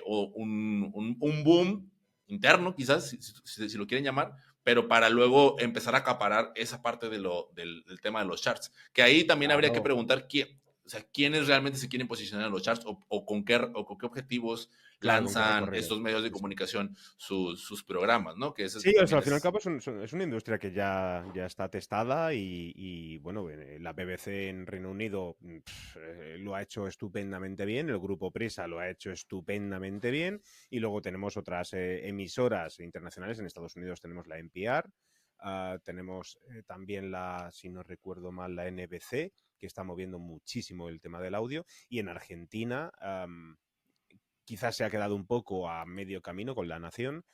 un boom interno, quizás, si lo quieren llamar, pero para luego empezar a acaparar esa parte del tema de los charts. Que ahí también habría que Claro. preguntar quiénes realmente se quieren posicionar en los charts o con qué objetivos Claro, con qué lanzan recorrido. estos medios de Sí, sí. comunicación sus programas, ¿no? Que eso Sí, o sea, también al fin y al es... cabo es una industria que ya está testada y, bueno, la BBC en Reino Unido lo ha hecho estupendamente bien, el grupo Prisa lo ha hecho estupendamente bien y luego tenemos otras emisoras internacionales, en Estados Unidos tenemos la NPR, tenemos también si no recuerdo mal, la NBC, que está moviendo muchísimo el tema del audio y en Argentina quizás se ha quedado un poco a medio camino con La Nación,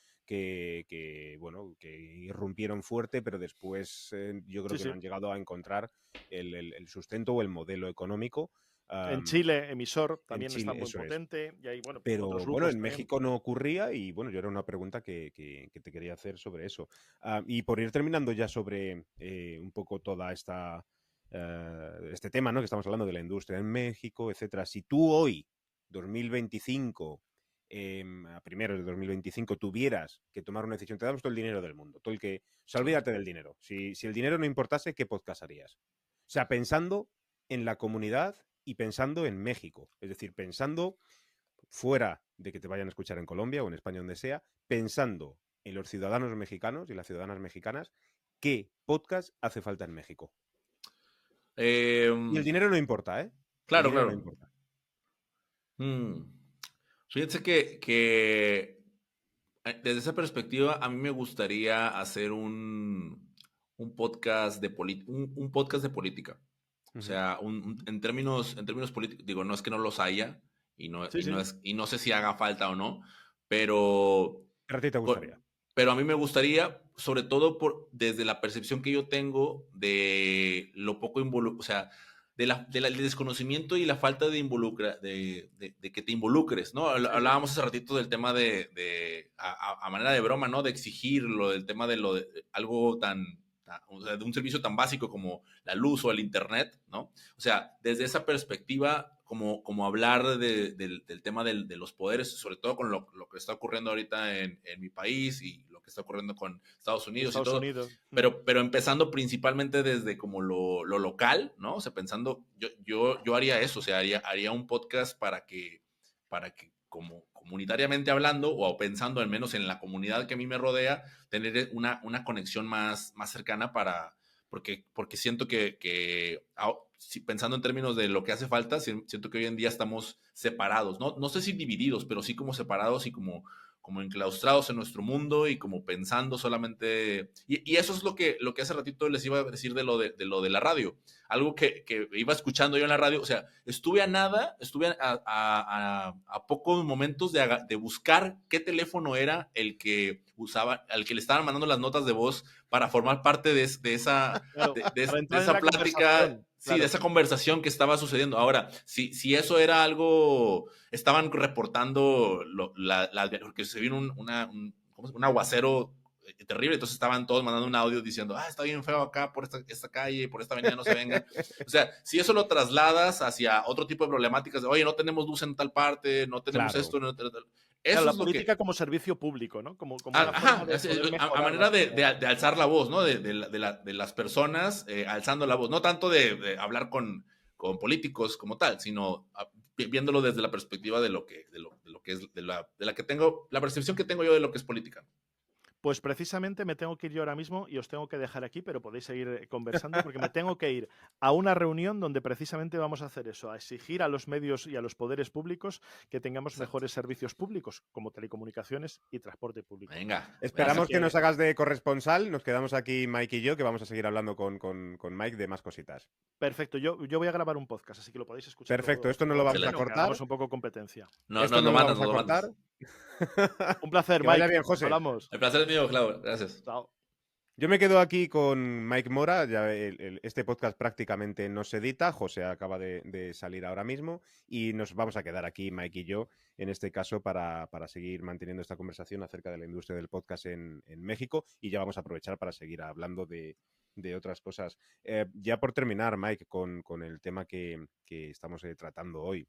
bueno, que irrumpieron fuerte, pero después yo creo Sí, que no sí. han llegado a encontrar el sustento o el modelo económico. En Um, Chile, emisor, en también está Chile, muy eso es. potente. Y hay, bueno, otros Pero bueno, grupos en también. México no ocurría y bueno, yo era una pregunta que te quería hacer sobre eso. Y por ir terminando ya sobre un poco toda este tema, ¿no? Que estamos hablando de la industria en México, etcétera. Si tú hoy, 2025, a primeros de 2025, tuvieras que tomar una decisión, te damos todo el dinero del mundo, todo el que, o sea, olvídate del dinero. Si el dinero no importase, ¿qué podcast harías? O sea, pensando en la comunidad y pensando en México, es decir, pensando fuera de que te vayan a escuchar en Colombia o en España, donde sea, pensando en los ciudadanos mexicanos y las ciudadanas mexicanas, ¿qué podcast hace falta en México? Y el dinero no importa, ¿eh? El claro, dinero no claro. importa. Mm. Fíjense que desde esa perspectiva a mí me gustaría hacer un podcast un podcast de política. O Ujú. sea, en términos políticos, digo, no es que no los haya Sí, sí. y no sé si haga falta o no, pero, ¿A ti te gustaría? pero a mí me gustaría, sobre todo desde la percepción que yo tengo de lo poco o sea, del desconocimiento y la falta de que te involucres, ¿no? Sí, sí. Hablábamos hace ratito del tema a manera de broma, ¿no? De exigir del tema de algo o sea, de un servicio tan básico como la luz o el internet, ¿no? O sea, desde esa perspectiva, como hablar del tema de los poderes, sobre todo con lo que está ocurriendo ahorita en mi país y lo que está ocurriendo con Estados Unidos y Estados todo, Unidos. pero empezando principalmente desde como lo local, ¿no? O sea, pensando, yo haría eso, o sea, haría un podcast para que como comunitariamente hablando o pensando al menos en la comunidad que a mí me rodea, tener una conexión más cercana porque siento que pensando en términos de lo que hace falta, siento que hoy en día estamos separados, no sé si divididos, pero sí como separados y como enclaustrados en nuestro mundo y como pensando solamente, y eso es lo que hace ratito les iba a decir de lo de la radio, algo que iba escuchando yo en la radio, o sea, estuve a pocos momentos de buscar qué teléfono era el que usaba, al que le estaban mandando las notas de voz para formar parte de esa, Claro, de para entrar en esa la plática, conversación. sí, de Claro. esa conversación que estaba sucediendo. Ahora, si eso era algo, estaban reportando porque se vino un aguacero terrible, entonces estaban todos mandando un audio diciendo, está bien feo acá por esta calle, por esta avenida, no se vengan. O sea, si eso lo trasladas hacia otro tipo de problemáticas, de, oye, no tenemos luz en tal parte, no tenemos Claro. esto, eso Claro, la es lo política que... como servicio público, ¿no? Como una forma de poder a mejorar la manera sociedad. de alzar la voz, ¿no? De las personas alzando la voz, no tanto de hablar con políticos como tal, sino viéndolo desde la perspectiva de lo que es, la percepción que tengo yo de lo que es política. Pues precisamente me tengo que ir yo ahora mismo y os tengo que dejar aquí, pero podéis seguir conversando porque me tengo que ir a una reunión donde precisamente vamos a hacer eso, a exigir a los medios y a los poderes públicos que tengamos Exacto. mejores servicios públicos como telecomunicaciones y transporte público. Venga. Esperamos que nos hagas de corresponsal. Nos quedamos aquí Mike y yo, que vamos a seguir hablando con Mike de más cositas. Perfecto, yo voy a grabar un podcast, así que lo podéis escuchar. Perfecto, luego, esto no lo vamos a Excelente. cortar. hagamos un poco competencia. Esto no lo vamos a cortar. Un placer, Que Mike. vaya bien, José. Hablamos. El placer es mío, Clau. Gracias. Chao. Yo me quedo aquí con Mike Mora. Ya este podcast prácticamente no se edita. José acaba de salir ahora mismo. Y nos vamos a quedar aquí, Mike y yo, en este caso, para seguir manteniendo esta conversación acerca de la industria del podcast en México. Y ya vamos a aprovechar para seguir hablando de otras cosas. Ya por terminar, Mike, con el tema que estamos tratando hoy.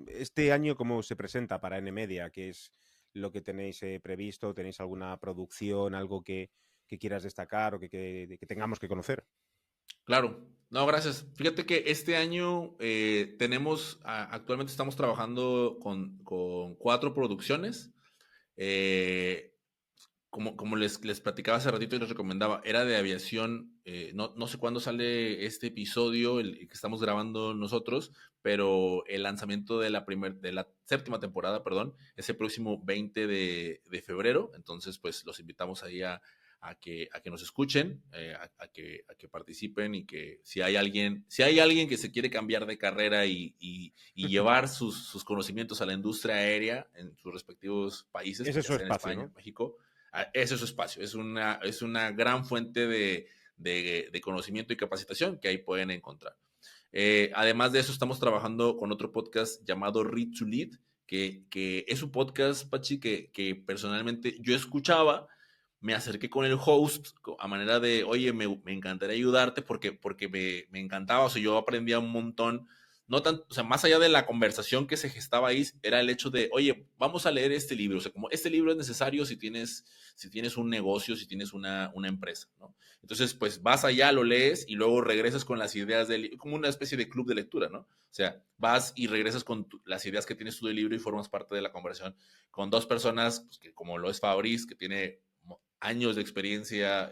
Este año, ¿cómo se presenta para NMedia? ¿Qué es lo que tenéis previsto? ¿Tenéis alguna producción, algo que quieras destacar o que tengamos que conocer? Claro, no, gracias. Fíjate que este año actualmente estamos trabajando con 4 producciones. Como les platicaba hace ratito y les recomendaba, era de aviación. No sé cuándo sale este episodio, el que estamos grabando nosotros, pero el lanzamiento de la 7ª temporada, perdón, es el próximo 20 de febrero. Entonces, pues los invitamos ahí a que nos escuchen, a que participen, y que si hay alguien que se quiere cambiar de carrera y llevar sus conocimientos a la industria aérea en sus respectivos países, Ese es su sea en espacio, España, ¿no? México, ese es su espacio. Es una gran fuente de conocimiento y capacitación que ahí pueden encontrar. Además de eso, estamos trabajando con otro podcast llamado Read to Lead, que es un podcast, Pachi, que personalmente yo escuchaba. Me acerqué con el host a manera de, oye, me encantaría ayudarte porque me encantaba, o sea, yo aprendía un montón, no tanto, o sea, más allá de la conversación que se gestaba ahí, era el hecho de, oye, vamos a leer este libro, o sea, como este libro es necesario si tienes un negocio, si tienes una empresa, ¿no? Entonces, pues vas allá, lo lees y luego regresas con las ideas como una especie de club de lectura, ¿no? O sea, vas y regresas con las ideas que tienes tú del libro y formas parte de la conversación con 2 personas, pues, que como lo es Fabriz, que tiene años de experiencia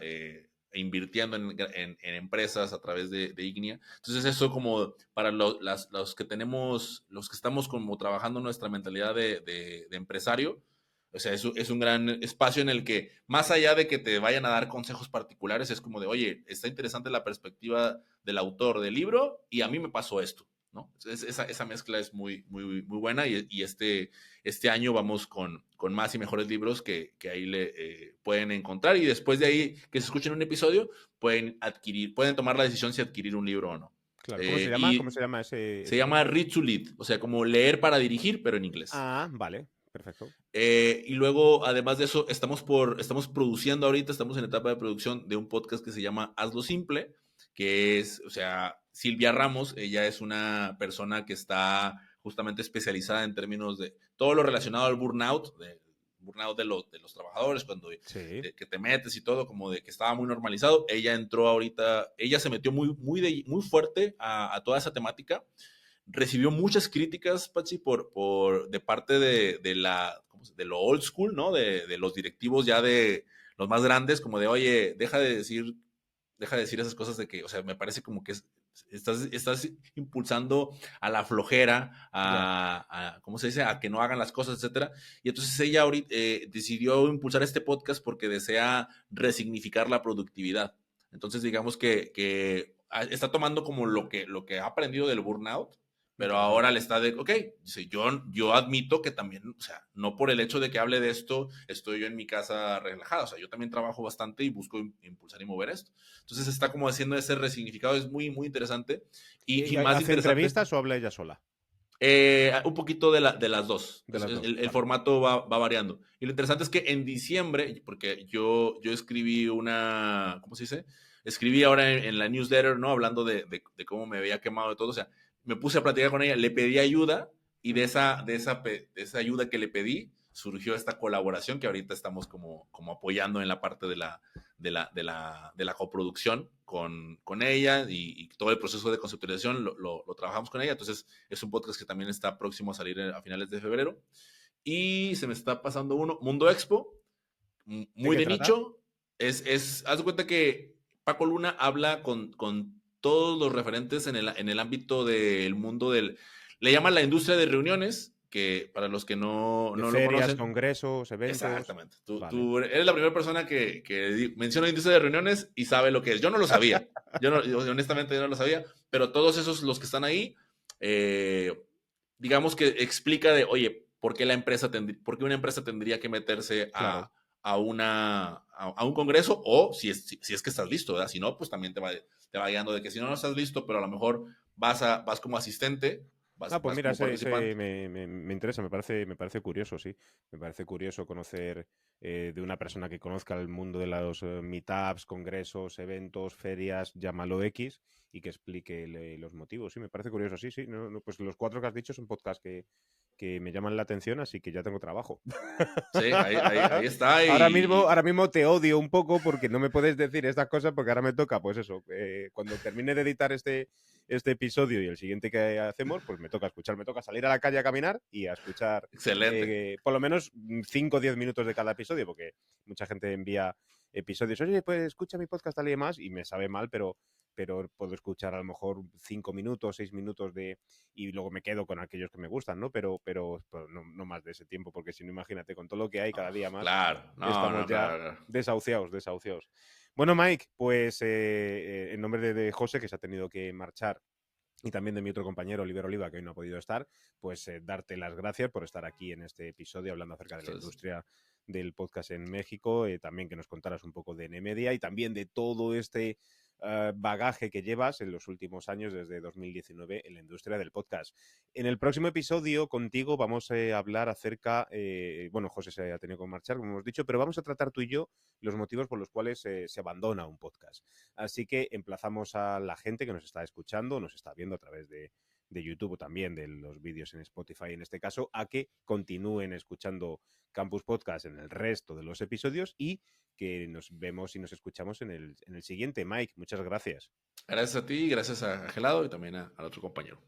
invirtiendo en empresas a través de Ignia. Entonces eso como para los que estamos como trabajando nuestra mentalidad de empresario, o sea, es un gran espacio en el que, más allá de que te vayan a dar consejos particulares, es como de, oye, está interesante la perspectiva del autor del libro y a mí me pasó esto, ¿no? Esa mezcla es muy, muy, muy buena, y este año vamos con más y mejores libros que ahí pueden encontrar, y después de ahí que se escuchen un episodio, pueden tomar la decisión si adquirir un libro o no. Claro. ¿Cómo se llama? ¿Cómo se llama ese llama podcast? Read to Lead, o sea, como leer para dirigir, pero en inglés. Ah, vale, perfecto. Y luego, además de eso, estamos produciendo ahorita, estamos en etapa de producción de un podcast que se llama Hazlo Simple, que es, o sea, Silvia Ramos, ella es una persona que está justamente especializada en términos de todo lo relacionado al burnout, de los trabajadores, cuando que te metes y todo, como de que estaba muy normalizado. Ella entró ahorita, ella se metió muy fuerte a toda esa temática. Recibió muchas críticas, Pachi, de parte de lo old school, ¿no? De los directivos ya de los más grandes, como de, oye, deja de decir esas cosas de que, o sea, me parece como que estás impulsando a la flojera, ¿cómo se dice? A que no hagan las cosas, etcétera. Y entonces ella ahorita decidió impulsar este podcast porque desea resignificar la productividad. Entonces, digamos que está tomando como lo que ha aprendido del burnout, pero ahora le está ok, dice, yo admito que también, o sea, no por el hecho de que hable de esto, estoy yo en mi casa relajada, o sea, yo también trabajo bastante y busco impulsar y mover esto. Entonces está como haciendo ese resignificado, es muy, muy interesante. Y más ¿Hace interesante, entrevistas o habla ella sola? un poquito de las dos. De las dos, El vale. formato va variando. Y lo interesante es que en diciembre, porque yo escribí ¿cómo se dice? Escribí ahora en la newsletter, ¿no? Hablando de cómo me había quemado de todo. O sea, me puse a platicar con ella, le pedí ayuda y de esa ayuda que le pedí surgió esta colaboración que ahorita estamos como apoyando en la parte de la coproducción con ella y todo el proceso de conceptualización lo trabajamos con ella. Entonces es un podcast que también está próximo a salir a finales de febrero. Y se me está pasando uno, Mundo Expo, muy qué de trata? nicho. Haz de cuenta que Paco Luna habla con todos los referentes en el ámbito del mundo le llaman la industria de reuniones, que para los que no De lo ferias, conocen, congresos, eventos. exactamente. Vale. Tú eres la primera persona que menciona industria de reuniones y sabe lo que es. Yo no lo sabía. Honestamente, yo no lo sabía. Pero todos esos, los que están ahí, digamos que explica de, oye, ¿por qué una empresa tendría que meterse Claro. a un congreso? O si es que estás listo, ¿verdad? Si no, pues también te va guiando de que si no estás listo, pero a lo mejor vas como asistente, Pues vas mira, como ese participante. me interesa, me parece curioso, sí. Me parece curioso conocer de una persona que conozca el mundo de los meetups, congresos, eventos, ferias, llámalo X, y que explique los motivos. Sí, me parece curioso, sí, sí. Pues los 4 que has dicho son podcasts que me llaman la atención, así que ya tengo trabajo. Sí, ahí está. Ahora mismo te odio un poco porque no me puedes decir estas cosas porque ahora me toca, pues eso, cuando termine de editar este episodio y el siguiente que hacemos, pues me toca escuchar, me toca salir a la calle a caminar y a escuchar Excelente. por lo menos 5 o 10 minutos de cada episodio, porque mucha gente envía episodios, oye, pues escucha mi podcast tal y demás, y me sabe mal, pero puedo escuchar a lo mejor 5 minutos, 6 minutos y luego me quedo con aquellos que me gustan, ¿no? Pero no más de ese tiempo, porque si no, imagínate, con todo lo que hay cada día más, Claro, estamos no, ya claro. desahuciados. Bueno, Mike, pues en nombre de José, que se ha tenido que marchar, y también de mi otro compañero, Oliver Oliva, que hoy no ha podido estar, pues darte las gracias por estar aquí en este episodio hablando acerca de la Entonces, industria del podcast en México, también que nos contaras un poco de NMedia y también de todo este bagaje que llevas en los últimos años desde 2019 en la industria del podcast. En el próximo episodio contigo vamos a hablar acerca, bueno, José se ha tenido que marchar, como hemos dicho, pero vamos a tratar tú y yo los motivos por los cuales se abandona un podcast. Así que emplazamos a la gente que nos está escuchando, nos está viendo a través de YouTube o también de los vídeos en Spotify en este caso, a que continúen escuchando Campus Podcast en el resto de los episodios y que nos vemos y nos escuchamos en el siguiente. Mike, muchas gracias. gracias a ti, gracias a Gelado y también al otro compañero.